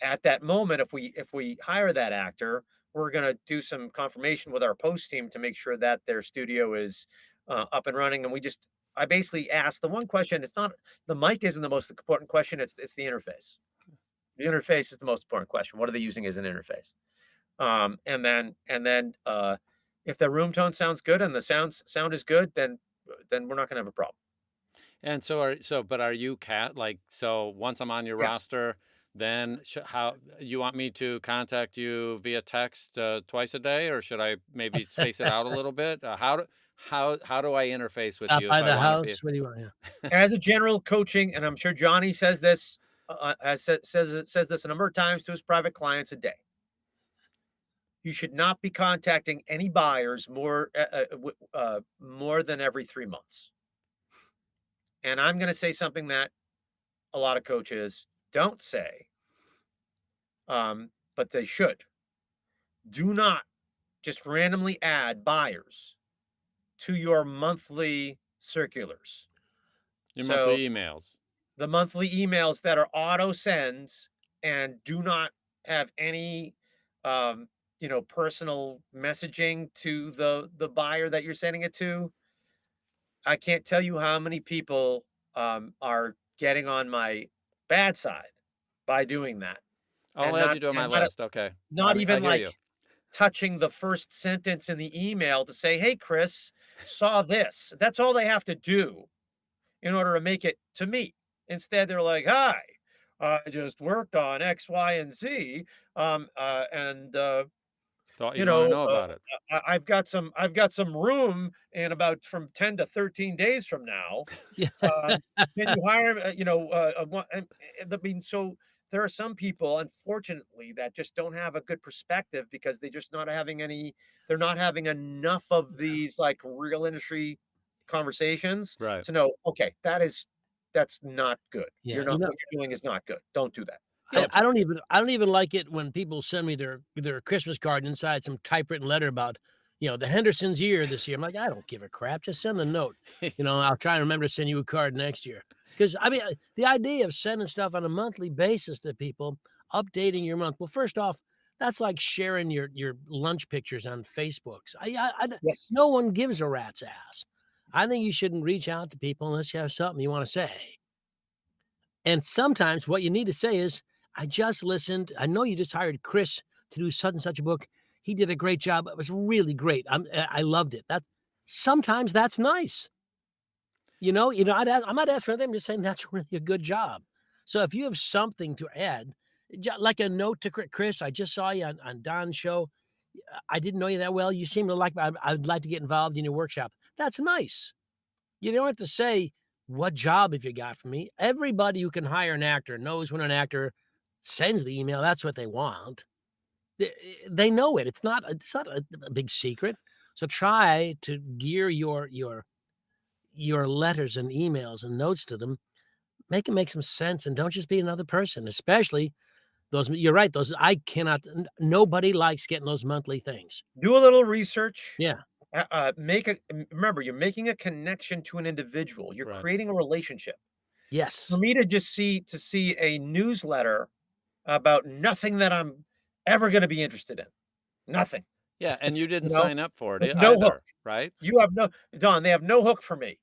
at that moment, if we hire that actor, we're going to do some confirmation with our post team to make sure that their studio is up and running. And I basically ask the one question. It's not the mic isn't the most important question. It's the interface. The interface is the most important question. What are they using as an interface? And then if the room tone sounds good and the sound is good, then we're not going to have a problem. And but are you so once I'm on your Yes. roster, then how you want me to contact you via text twice a day, or should I maybe space it out a little bit? How do I interface with Stop you if by I the want to be? house. What do you want? Yeah. As a general coaching, and I'm sure Johnny says this, says this a number of times to his private clients a day. You should not be contacting any buyers more than every 3 months. And I'm going to say something that a lot of coaches don't say, but they should. Do not just randomly add buyers to your monthly circulars. Your So monthly emails. the monthly emails that are auto sends and do not have any personal messaging to the buyer that you're sending it to. I can't tell you how many people are getting on my bad side by doing that, I'll and add not you to my and not list. Okay. not I even hear you. like touching the first sentence in the email to say, "Hey, Chris, saw this." That's all they have to do in order to make it to me. Instead, they're like, "Hi, I just worked on X, Y, and Z, and Thought you you'd want to know, know about it. I've got some room in about from 10 to 13 days from now. Yeah. Can you hire, I mean, so there are some people, unfortunately, that just don't have a good perspective because they're not having enough of these like real industry conversations Right. to know, okay, that's not good. Yeah. What you're doing is not good. Don't do that. Yeah. I don't even like it when people send me their Christmas card and inside some typewritten letter about, the Henderson's year this year. I'm like, I don't give a crap. Just send a note. I'll try and remember to send you a card next year. Because I mean, the idea of sending stuff on a monthly basis to people, updating your month. Well, first off, that's like sharing your lunch pictures on Facebooks. Yes. No one gives a rat's ass. I think you shouldn't reach out to people unless you have something you want to say. And sometimes what you need to say is, I just listened. I know you just hired Chris to do such and such a book. He did a great job. It was really great. I loved it. Sometimes that's nice. I'm not asking for them. I'm just saying that's really a good job. So if you have something to add, like a note to Chris, I just saw you on Don's show. I didn't know you that well. You seem to like, I'd like to get involved in your workshop. That's nice. You don't have to say, what job have you got for me? Everybody who can hire an actor knows when an actor sends the email, that's what they want. They know it. It's not a big secret. So try to gear your letters and emails and notes to them. Make them make some sense and don't just be another person, especially those. You're right. Nobody likes getting those monthly things. Do a little research. Yeah. Remember, you're making a connection to an individual. You're Right. creating a relationship. For Yes. me to just see a newsletter about nothing that I'm ever going to be interested in, nothing, Yeah. And you you didn't know, sign up for it with no hook. either, right? You have no Don. They have no hook for me.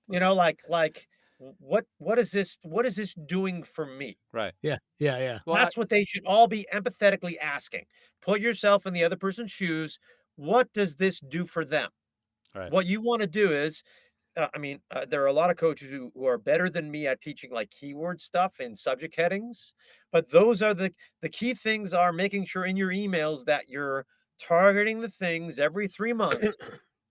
Like what is this doing for me? Right. Yeah. Yeah. Yeah. Well, That's what they should all be empathetically asking. Put yourself in the other person's shoes. What does this do for them? right. What you want to do is, there are a lot of coaches who are better than me at teaching like keyword stuff and subject headings, but those are the key things are making sure in your emails that you're targeting the things every 3 months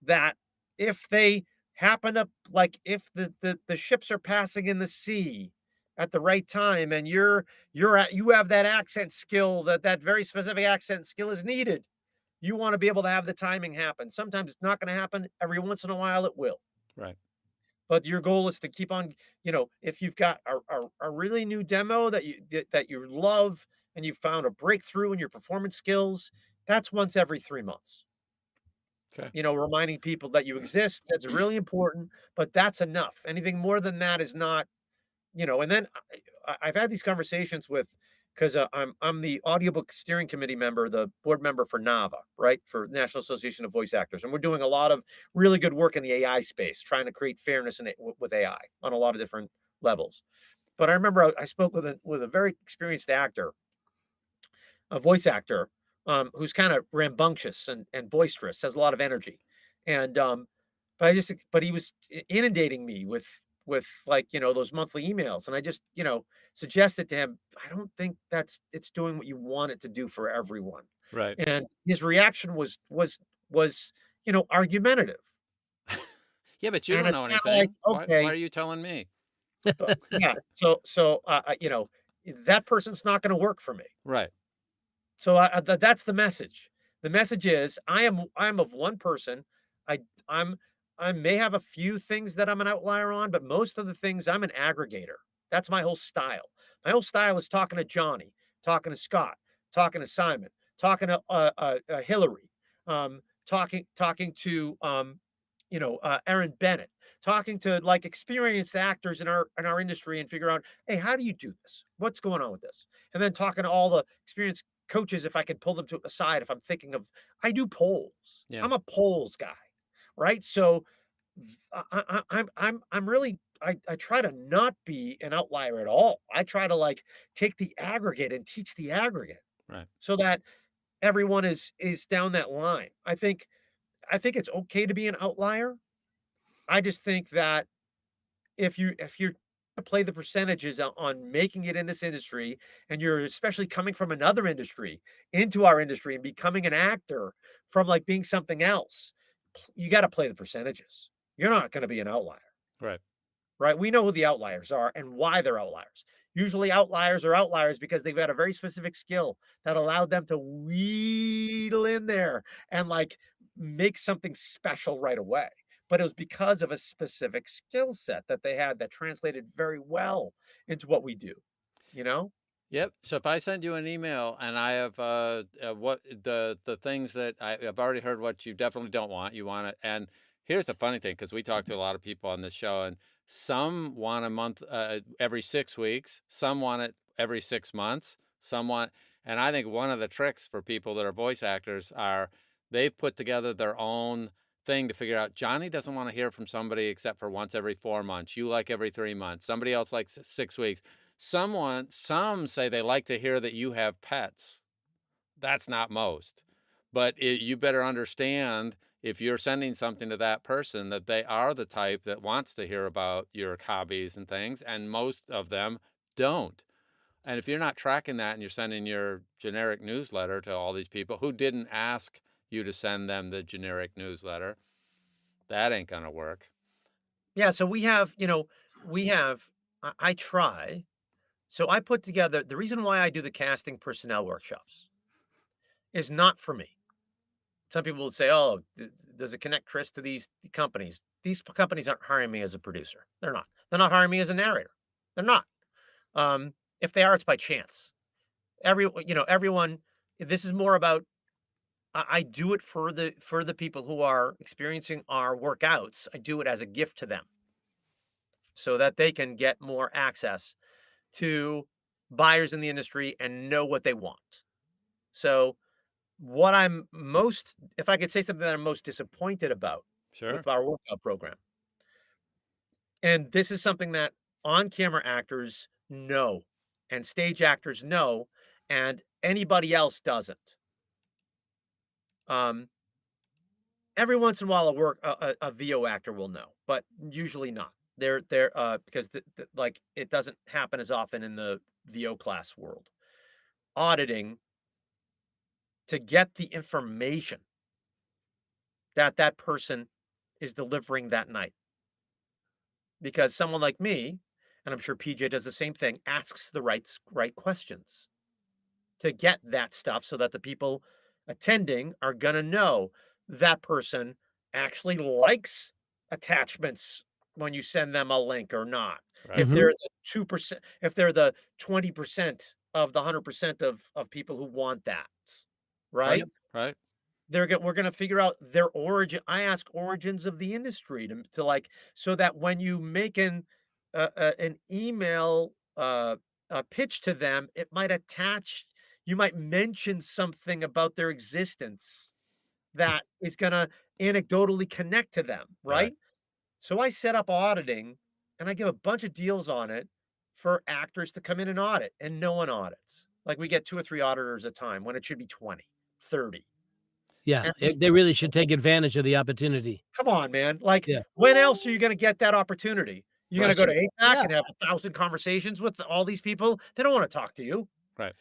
that if they happen to like if the ships are passing in the sea at the right time and you have that accent skill that very specific accent skill is needed. You want to be able to have the timing happen. Sometimes it's not going to happen. Every once in a while it will. Right. But your goal is to keep on, if you've got a really new demo that you love and you found a breakthrough in your performance skills, that's once every 3 months. Okay. Reminding people that you exist. That's really important, but that's enough. Anything more than that is not, and then I've had these conversations with because I'm the audiobook steering committee member, the board member for NAVA, right, for National Association of Voice Actors, and we're doing a lot of really good work in the AI space, trying to create fairness with AI on a lot of different levels. But I remember I spoke with a very experienced actor, a voice actor, who's kind of rambunctious and boisterous, has a lot of energy, and but he was inundating me with like those monthly emails, and I just suggested to him, I don't think it's doing what you want it to do for everyone, Right. and his reaction was argumentative, Yeah, but you and don't it's know kind of like, anything. Why okay, are you telling me? but yeah, that person's not going to work for me. Right. So that's the message. The message is I am of one person. I I'm I may have a few things that I'm an outlier on, but most of the things I'm an aggregator. That's my whole style. My whole style is talking to Johnny, talking to Scott, talking to Simon, talking to Hillary, talking to Aaron Bennett, talking to like experienced actors in our industry and figure out, hey, how do you do this? What's going on with this? And then talking to all the experienced coaches if I can pull them to aside if I'm thinking of I do polls. Yeah. I'm a polls guy, right? So I'm really I try to not be an outlier at all. I try to like take the aggregate and teach the aggregate Right. so that everyone is down that line. I think it's okay to be an outlier. I just think that if you're to play the percentages on making it in this industry, and you're especially coming from another industry into our industry and becoming an actor from like being something else, you got to play the percentages. You're not going to be an outlier, Right. right? We know who the outliers are and why they're outliers. Usually outliers are outliers because they've got a very specific skill that allowed them to wheedle in there and like make something special right away. But it was because of a specific skill set that they had that translated very well into what we do, you know? Yep. So if I send you an email and I have what the things that I've already heard what you definitely don't want, you want it. And here's the funny thing, because we talk to a lot of people on this show, and some want a month every 6 weeks, some want it every 6 months, some want. And I think one of the tricks for people that are voice actors are they've put together their own thing to figure out. Johnny doesn't want to hear from somebody except for once every 4 months. You like every 3 months. Somebody else likes 6 weeks. Some say they like to hear that you have pets. That's not most. But you better understand, if you're sending something to that person, that they are the type that wants to hear about your hobbies and things, and most of them don't. And if you're not tracking that and you're sending your generic newsletter to all these people who didn't ask you to send them the generic newsletter, that ain't gonna work. Yeah. So I try. So I put together the reason why I do the casting personnel workshops is not for me. Some people would say, "Oh, does it connect Chris to these companies?" These companies aren't hiring me as a producer. They're not. They're not hiring me as a narrator. They're not. If they are, it's by chance. Everyone. This is more about. I do it for the people who are experiencing our workouts. I do it as a gift to them, so that they can get more access to buyers in the industry and know what they want. So what I'm most if I could say something that I'm most disappointed about Sure. with our workout program, and this is something that on-camera actors know, and stage actors know, and anybody else doesn't. Um, every once in a while, a VO actor will know, but usually not. They're because like it doesn't happen as often in the VO class world. Auditing to get the information that that person is delivering that night. Because someone like me, and I'm sure PJ does the same thing, asks the right questions to get that stuff so that the people attending are going to know that person actually likes attachments when you send them a link or not. Right. If they're Mhm. the 2%, if they're the 20% of the 100% of people who want that, Right. right? Right. We're gonna figure out their origin. I ask origins of the industry to like so that when you make an email pitch to them, it might attach. You might mention something about their existence that is gonna anecdotally connect to them, Right. right? So I set up auditing, and I give a bunch of deals on it for actors to come in and audit, and no one audits. Like we get 2 or 3 auditors a time when it should be 20, 30. Yeah, And we they really should take advantage of the opportunity. Come on, man. Like, Yeah. when else are you gonna get that opportunity? You're gonna Right. go to APAC Yeah, and have 1,000 conversations with all these people? They don't wanna talk to you. Right.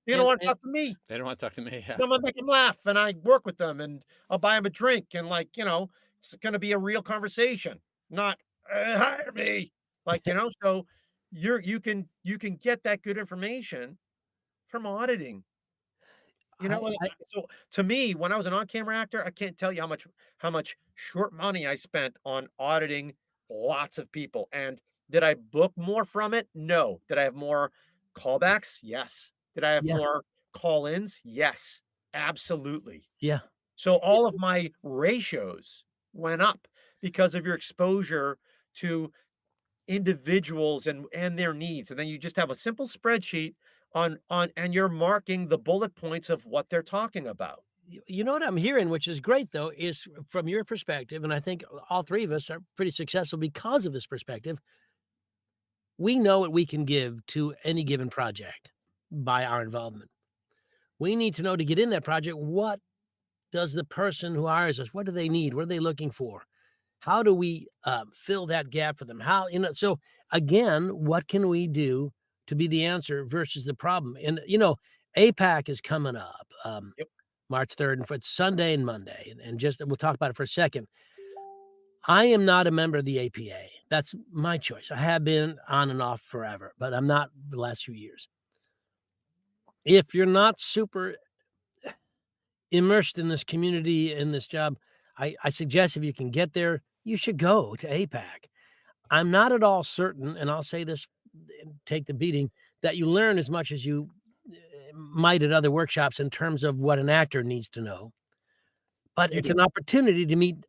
They're gonna and wanna and talk to me. They don't want to talk to me. Yeah. I'm gonna make them laugh, and I work with them, and I'll buy them a drink, and, like, it's gonna be a real conversation, not, "Hire me." Like, so you can get that good information from auditing. And I so to me, when I was an on-camera actor, I can't tell you how much short money I spent on auditing lots of people. And did I book more from it? No. Did I have more callbacks? Yes. Did I have yeah, more call-ins? Yes. Absolutely. yeah. So all of my ratios went up because of your exposure to individuals and their needs, and then you just have a simple spreadsheet on and you're marking the bullet points of what they're talking about. You know what I'm hearing, which is great though, is from your perspective, and I think all 3 of us are pretty successful because of this perspective. We know what we can give to any given project by our involvement. We need to know to get in that project, what does the person who hires us, what do they need? What are they looking for? How do we fill that gap for them? So again, what can we do to be the answer versus the problem? And, APAC is coming up Yep. March 3rd and 4th, Sunday and Monday. And just we'll talk about it for a second. I am not a member of the APA. That's my choice. I have been on and off forever, but I'm not the last few years. If you're not super immersed in this community, in this job, I suggest if you can get there, you should go to APAC. I'm not at all certain, and I'll say this, take the beating, that you learn as much as you might at other workshops in terms of what an actor needs to know. But You it's do. an opportunity to meet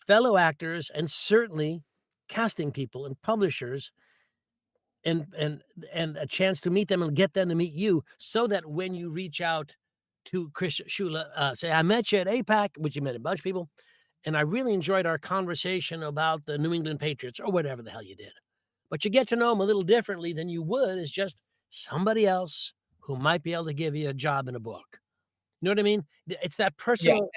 fellow actors and certainly casting people and publishers and a chance to meet them and get them to meet you so that when you reach out to Chris Ciulla, say, "I met you at APAC," which you met a bunch of people, "and I really enjoyed our conversation about the New England Patriots," or whatever the hell you did. But you get to know them a little differently than you would as just somebody else who might be able to give you a job in a book. You know what I mean? It's that Yeah, personal.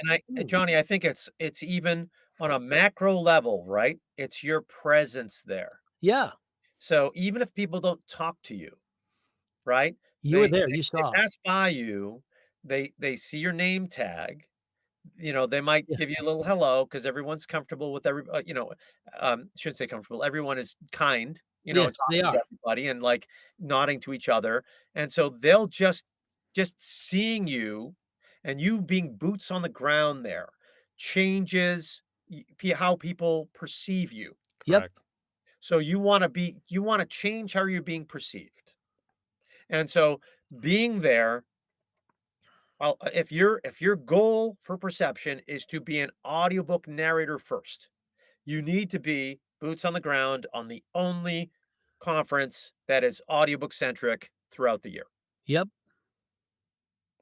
Johnny, I think it's even on a macro level, right? It's your presence there. Yeah, So even if people don't talk to you, right? you They were they, there, you they saw. pass by you, they see your name tag. They might Yeah, give you a little hello because everyone's comfortable with shouldn't say comfortable. Everyone is kind, yes, they talking to are. everybody and like nodding to each other. And so they'll just seeing you and you being boots on the ground there changes how people perceive you. Yep, Correct. So you want to change how you're being perceived. And so being there, well, if your goal for perception is to be an audiobook narrator first, you need to be boots on the ground on the only conference that is audiobook centric throughout the year. yep,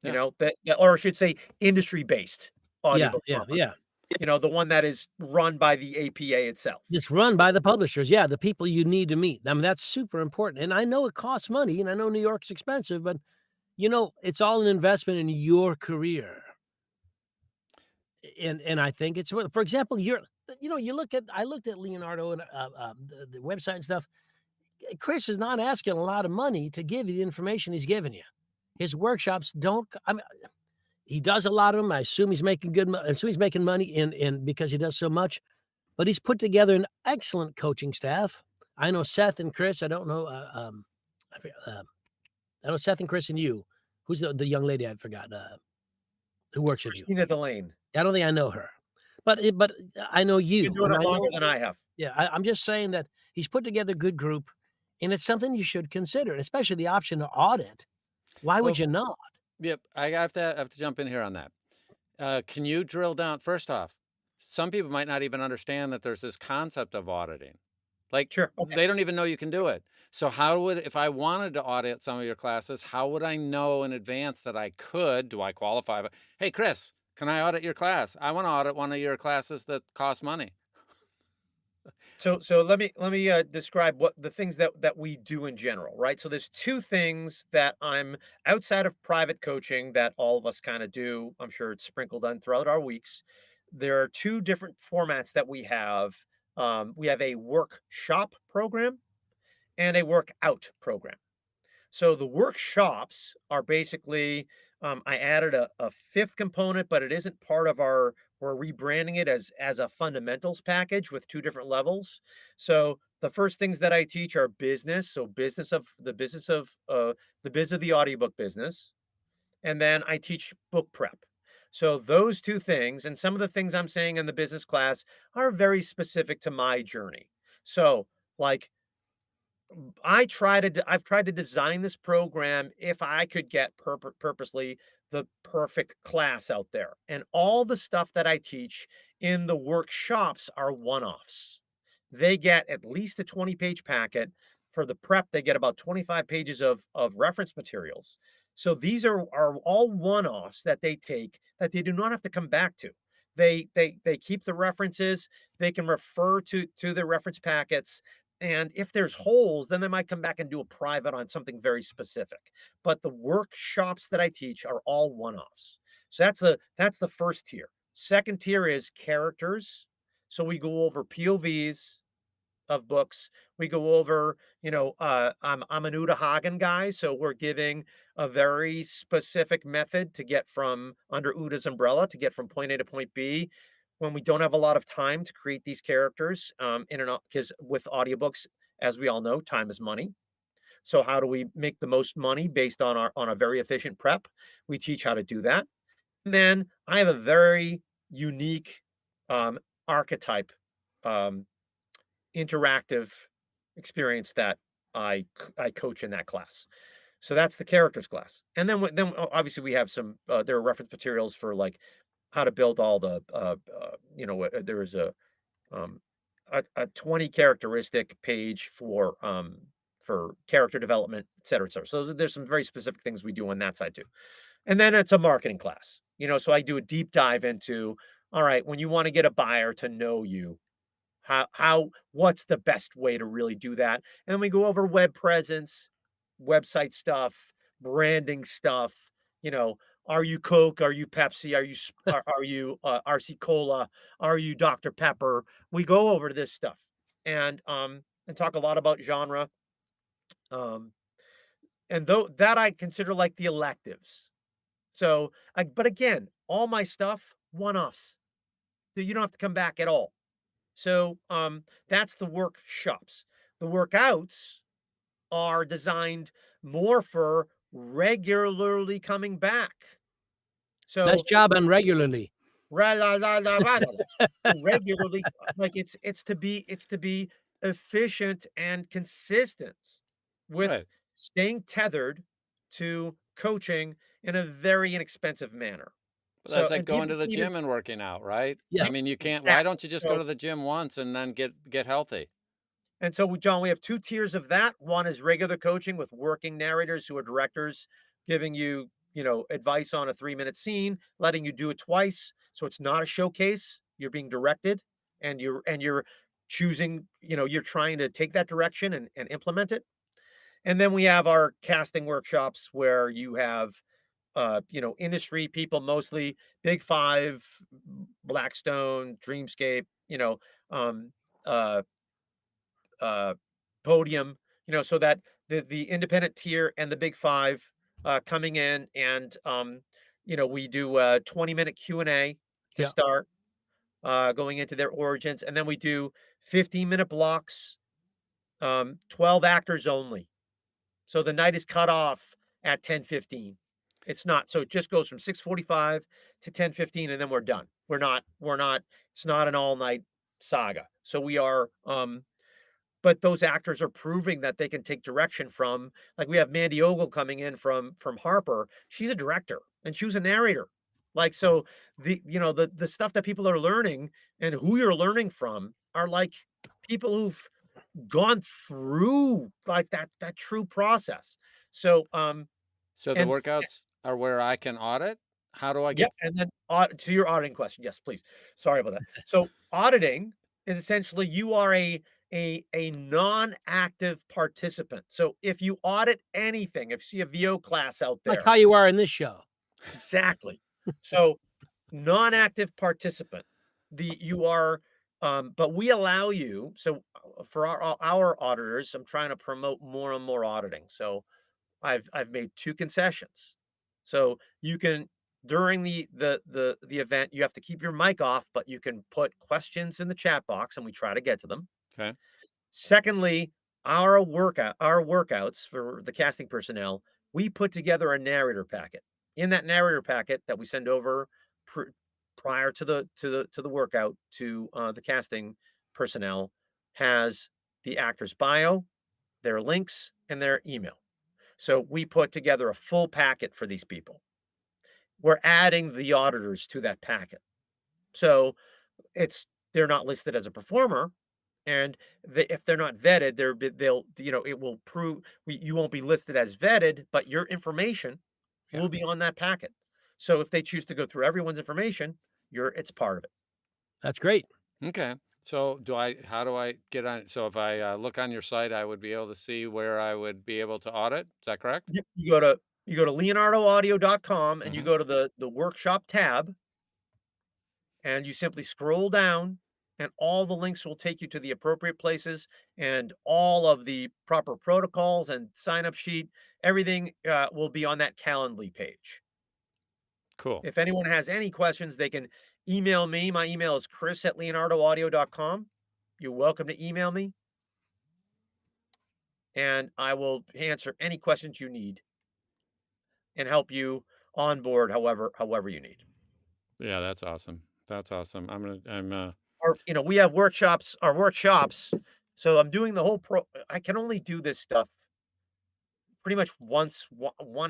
You Yeah. know, or I should say industry based yeah, audiobook yeah, conference. yeah. the one that is run by the APA itself. It's run by the publishers, yeah, the people you need to meet. I mean, that's super important, and I know it costs money, and I know New York's expensive, but, it's all an investment in your career, and I think it's for example, you look at I looked at Leonardo and, the website and stuff. Chris is not asking a lot of money to give you the information he's giving you. His workshops don't I mean, he does a lot of them. I assume he's making I assume he's making money in because he does so much, but he's put together an excellent coaching staff. I know Seth and Chris. I don't know, I forget, I know Seth and Chris and you. Who's the young lady I forgot, who works with you? Christina Delane. I don't think I know her, but I know Been you, doing and it I longer know than I have. yeah, I'm just saying that he's put together a good group, and it's something you should consider, especially the option to audit. Why would Well, you not? yep, I have to jump in here on that. Can you drill down? First off, some people might not even understand that there's this concept of auditing. Like, Sure. Okay. they don't even know you can do it. So how would if I wanted to audit some of your classes, how would I know in advance that I could? Do I qualify? Hey, Chris, can I audit your class? I want to audit one of your classes that cost money. So let me describe what the things that we do in general, right? So there's two things that I'm outside of private coaching that all of us kind of do. I'm sure it's sprinkled on throughout our weeks. There are two different formats that we have. We have a workshop program and a workout program. So the workshops are basically, I added a fifth component, but it isn't part of our. We're rebranding it as a fundamentals package with two different levels. So the first things that I teach are business, so the biz of the audiobook business, and then I teach book prep. So those two things, and some of the things I'm saying in the business class are very specific to my journey. So like I've tried to design this program if I could get purposely the perfect class out there. And all the stuff that I teach in the workshops are one-offs. They get at least a 20-page packet. For the prep, they get about 25 pages of reference materials. So these are all one-offs that they take that they do not have to come back to. They keep the references, they can refer to the reference packets, and if there's holes, then they might come back and do a private on something very specific. But the workshops that I teach are all one-offs. So that's the first tier. Second tier is characters. So we go over POVs of books. We go over, I'm an Uta Hagen guy, so we're giving a very specific method to get from under Uda's umbrella to get from point A to point B when we don't have a lot of time to create these characters in and out because with audiobooks, as we all know, time is money. So how do we make the most money based on a very efficient prep? We teach how to do that. And then I have a very unique um, archetype um, interactive experience that I coach in that class. So that's the characters class. And then obviously we have some there are reference materials for like how to build all the there is um a 20 characteristic page for character development, et cetera, et cetera. So there's some very specific things we do on that side too. And then it's a marketing class, so I do a deep dive into all right, when you want to get a buyer to know you, what's the best way to really do that? And we go over web presence, website stuff, branding stuff, you know, are you Coke? Are you Pepsi? Are you RC Cola? Are you Dr. Pepper? We go over this stuff and talk a lot about genre. Um, and though that I consider like the electives. So, but again, all my stuff one-offs. So you don't have to come back at all. So, that's the workshops. The workouts are designed more for regularly coming back. Nice So, job on regularly. ra la la la ra la la. So regularly, like it's to be efficient and consistent with Right. staying tethered to coaching in a very inexpensive manner. But So, that's like and going people to the even gym and working out, right? I Yes. mean, you can't why exactly. don't you just go So to the gym once and then get healthy? And so, John, we have two tiers of that. One is regular coaching with working narrators who are directors giving you, advice on a 3-minute scene, letting you do it twice. So it's not a showcase. you're being directed, and you're choosing, you're trying to take that direction and implement it. And then we have our casting workshops where you have industry people, mostly Big Five, Blackstone, Dreamscape, um, uh, uh, Podium, so that the independent tier and the Big Five coming in, and we do a 20-minute Q&A to Yeah. start, going into their origins, and then we do 15-minute blocks, 12 actors only. So the night is cut off at 10:15. It's not, so it just goes from 6:45 to 10:15, and then we're done. We're not it's not an all-night saga. So we are, but those actors are proving that they can take direction from, like, we have Mandy Ogle coming in from Harper. She's a director and she was a narrator. Like, so the stuff that people are learning and who you're learning from are like people who've gone through like that true process. So, So the and workouts are where I can audit? How do I yeah, get and then to your auditing question, yes, please. Sorry about that. So auditing is essentially you are a non-active participant. So if you audit anything, if you see a VO class out Like there, how you are in this show. exactly. So non-active participant, the you are, but we allow you. So for our auditors, I'm trying to promote more and more auditing. So I've made 2 concessions. So you can, during the event, you have to keep your mic off, but you can put questions in the chat box and we try to get to them. Okay. Secondly, our workouts for the casting personnel, we put together a narrator packet. In that narrator packet that we send over pr prior to the workout to, the casting personnel, has the actor's bio, their links, and their email. So we put together a full packet for these people. We're adding the auditors to that packet. So it's they're not listed as a performer, and if they're not vetted, they'll, it will prove, you won't be listed as vetted, but your information Yeah. will be on that packet. So if they choose to go through everyone's information, it's part of it. That's great. Okay. So how do I get on it? So if I look on your site, I would be able to see where I would be able to audit. Is that correct? Yep. You go to leonardoaudio.com and you Hmm. go to the workshop tab, and you simply scroll down, and all the links will take you to the appropriate places, and all of the proper protocols and sign up sheet, everything will be on that Calendly page. Cool. If anyone has any questions, they can email me. My email is chris@leonardoaudio.com. You're welcome to email me, and I will answer any questions you need and help you on board however you need. Yeah, that's awesome. That's awesome. We have workshops. So I'm doing the whole I can only do this stuff pretty much one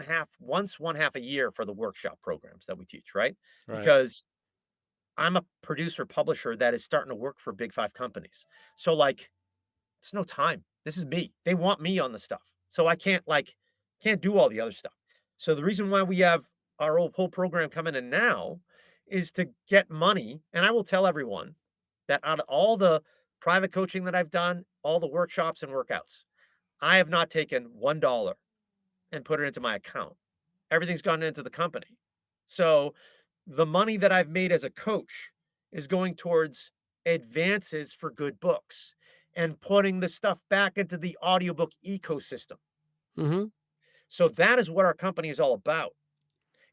half a year for the workshop programs that we teach, right? Right. Because I'm a producer publisher that is starting to work for Big Five companies. So, like, it's no time. This is me. They want me on the stuff. So I can't do all the other stuff. So the reason why we have our whole program coming in now is to get money. And I will tell everyone that out of all the private coaching that I've done, all the workshops and workouts, I have not taken $1 and put it into my account. Everything's gone into the company. So the money that I've made as a coach is going towards advances for good books and putting the stuff back into the audiobook ecosystem. Mhm. So that is what our company is all about.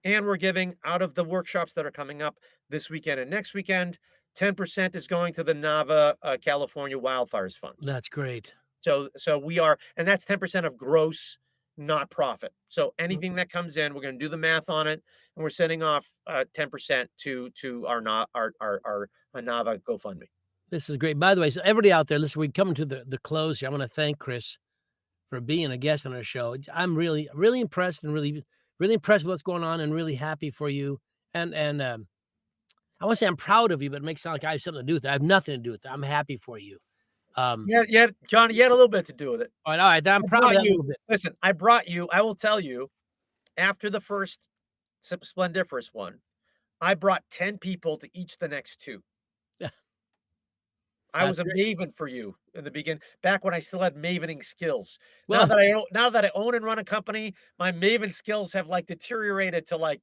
And we're giving, out of the workshops that are coming up this weekend and next weekend, 10% is going to the Nava, California Wildfires Fund. That's great. So we are, and that's 10% of gross, not profit. So Mm, anything that comes in, we're going to do the math on it, and we're sending off 10% to our Nava GoFundMe. this is great. By the way, so everybody out there, listen, we're coming to the close here. I wanna thank Chris for being a guest on our show. I'm really, really impressed and really impressed with what's going on and really happy for you. And I wanna say I'm proud of you, but it makes it sound like I have something to do with it. I have nothing to do with it. I'm happy for you. Yeah, yeah, Johnny, you had a little bit to do with it. All right, I'm I proud of brought that you. little bit. Listen, I will tell you, after the first Splendiferous one, I brought 10 people to each the next two. I That's was a great. maven for you in the back when I still had mavening skills. Well, Now that I own and run a company, my maven skills have, like, deteriorated to, like,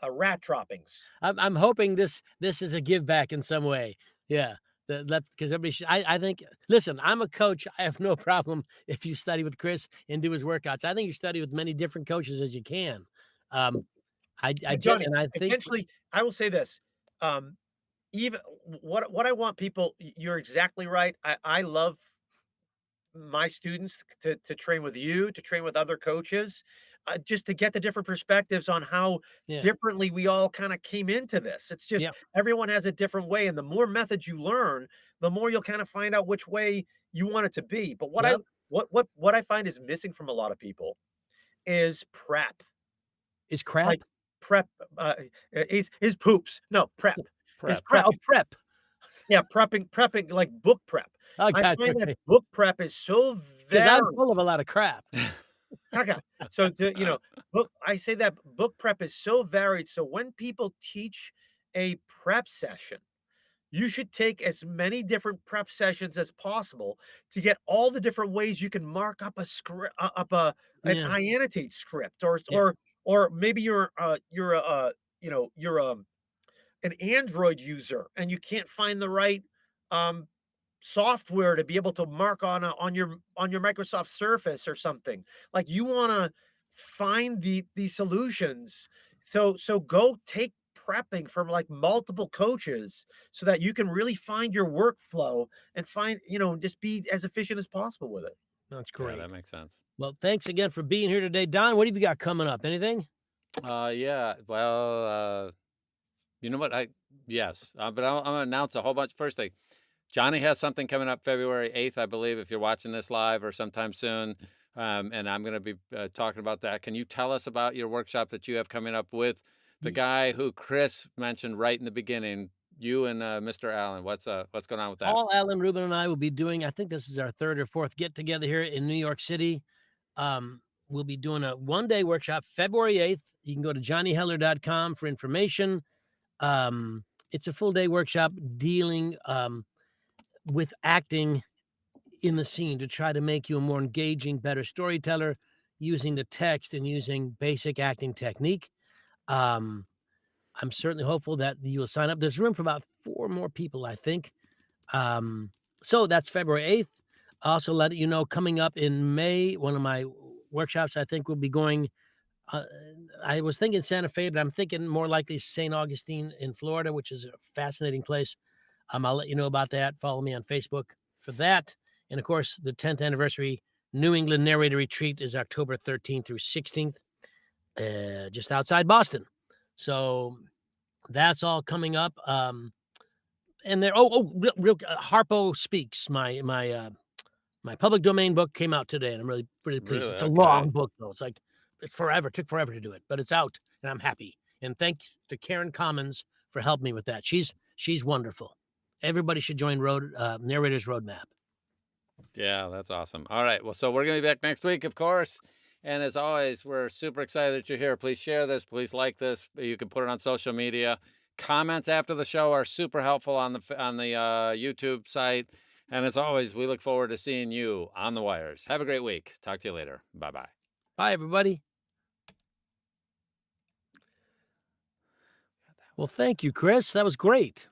rat droppings. I'm hoping this is a give back in some way. Yeah. That because everybody should, I think, listen, I'm a coach. I have no problem if you study with Chris and do his workouts. I think you study with many different coaches as you can. Um, I just, Johnny, and I think, eventually I will say this, um, even what I want people you're exactly right. I love my students to train with you, to train with other coaches, just to get the different perspectives on how yeah, differently we all kind of came into this. It's just yeah, everyone has a different way, and the more methods you learn, the more you'll kind of find out which way you want it to be. But yep, what I find is missing from a lot of people is prep, is crap. like prep. Is poops. No prep is Prep. Oh, prepping. prep. Yeah, prepping like book prep. Oh, I God, find that okay. book prep is so Because I'm very full of a lot of crap. okay. So book I say that book prep is so varied. So when people teach a prep session, you should take as many different prep sessions as possible to get all the different ways you can mark up a script, up an Yeah, I annotate script, yeah, or maybe you're an Android user and you can't find the right um, software to be able to mark on your Microsoft Surface or something. Like you want to find these solutions. So go take prepping from like multiple coaches so that you can really find your workflow and find, just be as efficient as possible with it. that's Yeah, great. that makes sense. Well, thanks again for being here today, Don. What have you got coming up? Anything? Yeah. Well, you know what? Yes, but I'm gonna announce a whole bunch. First thing, Johnny has something coming up February 8th, I believe, if you're watching this live or sometime soon. And I'm going to be talking about that. Can you tell us about your workshop that you have coming up with the Ye- guy who Chris mentioned right in the beginning? You and Mr. Allen. What's going on with that? Paul, Allen, Ruben, and I will be doing, I think this is our third or fourth get together here in New York City. We'll be doing a 1-day workshop, February 8th. You can go to johnnyheller.com for information. It's a full day workshop dealing with acting in the scene to try to make you a more engaging, better storyteller using the text and using basic acting technique. Um, I'm certainly hopeful that you will sign up. There's room for about 4 more people, I think. Um, so that's February 8th. I also let you know coming up in May, one of my workshops, I think will be going. Uh, I was thinking Santa Fe, but I'm thinking more likely St. Augustine in Florida, which is a fascinating place. I'll let you know about that. Follow me on Facebook for that. And of course, the 10th anniversary New England Narrator Retreat is October 13th through 16th, just outside Boston. So that's all coming up. And there, real Harpo Speaks, my public domain book came out today, and I'm really, really pleased. Really? It's a Okay. long book, though. It's forever. It took forever to do it, but it's out, and I'm happy. And thanks to Karen Commons for helping me with that. She's wonderful. Everybody should join Narrator's Roadmap. Yeah, that's awesome. All right. Well, so we're going to be back next week, of course. And as always, we're super excited that you're here. Please share this. Please like this. You can put it on social media. Comments after the show are super helpful on the YouTube site. And as always, we look forward to seeing you on the wires. Have a great week. Talk to you later. Bye bye. Bye, everybody. Well, thank you, Chris. That was great.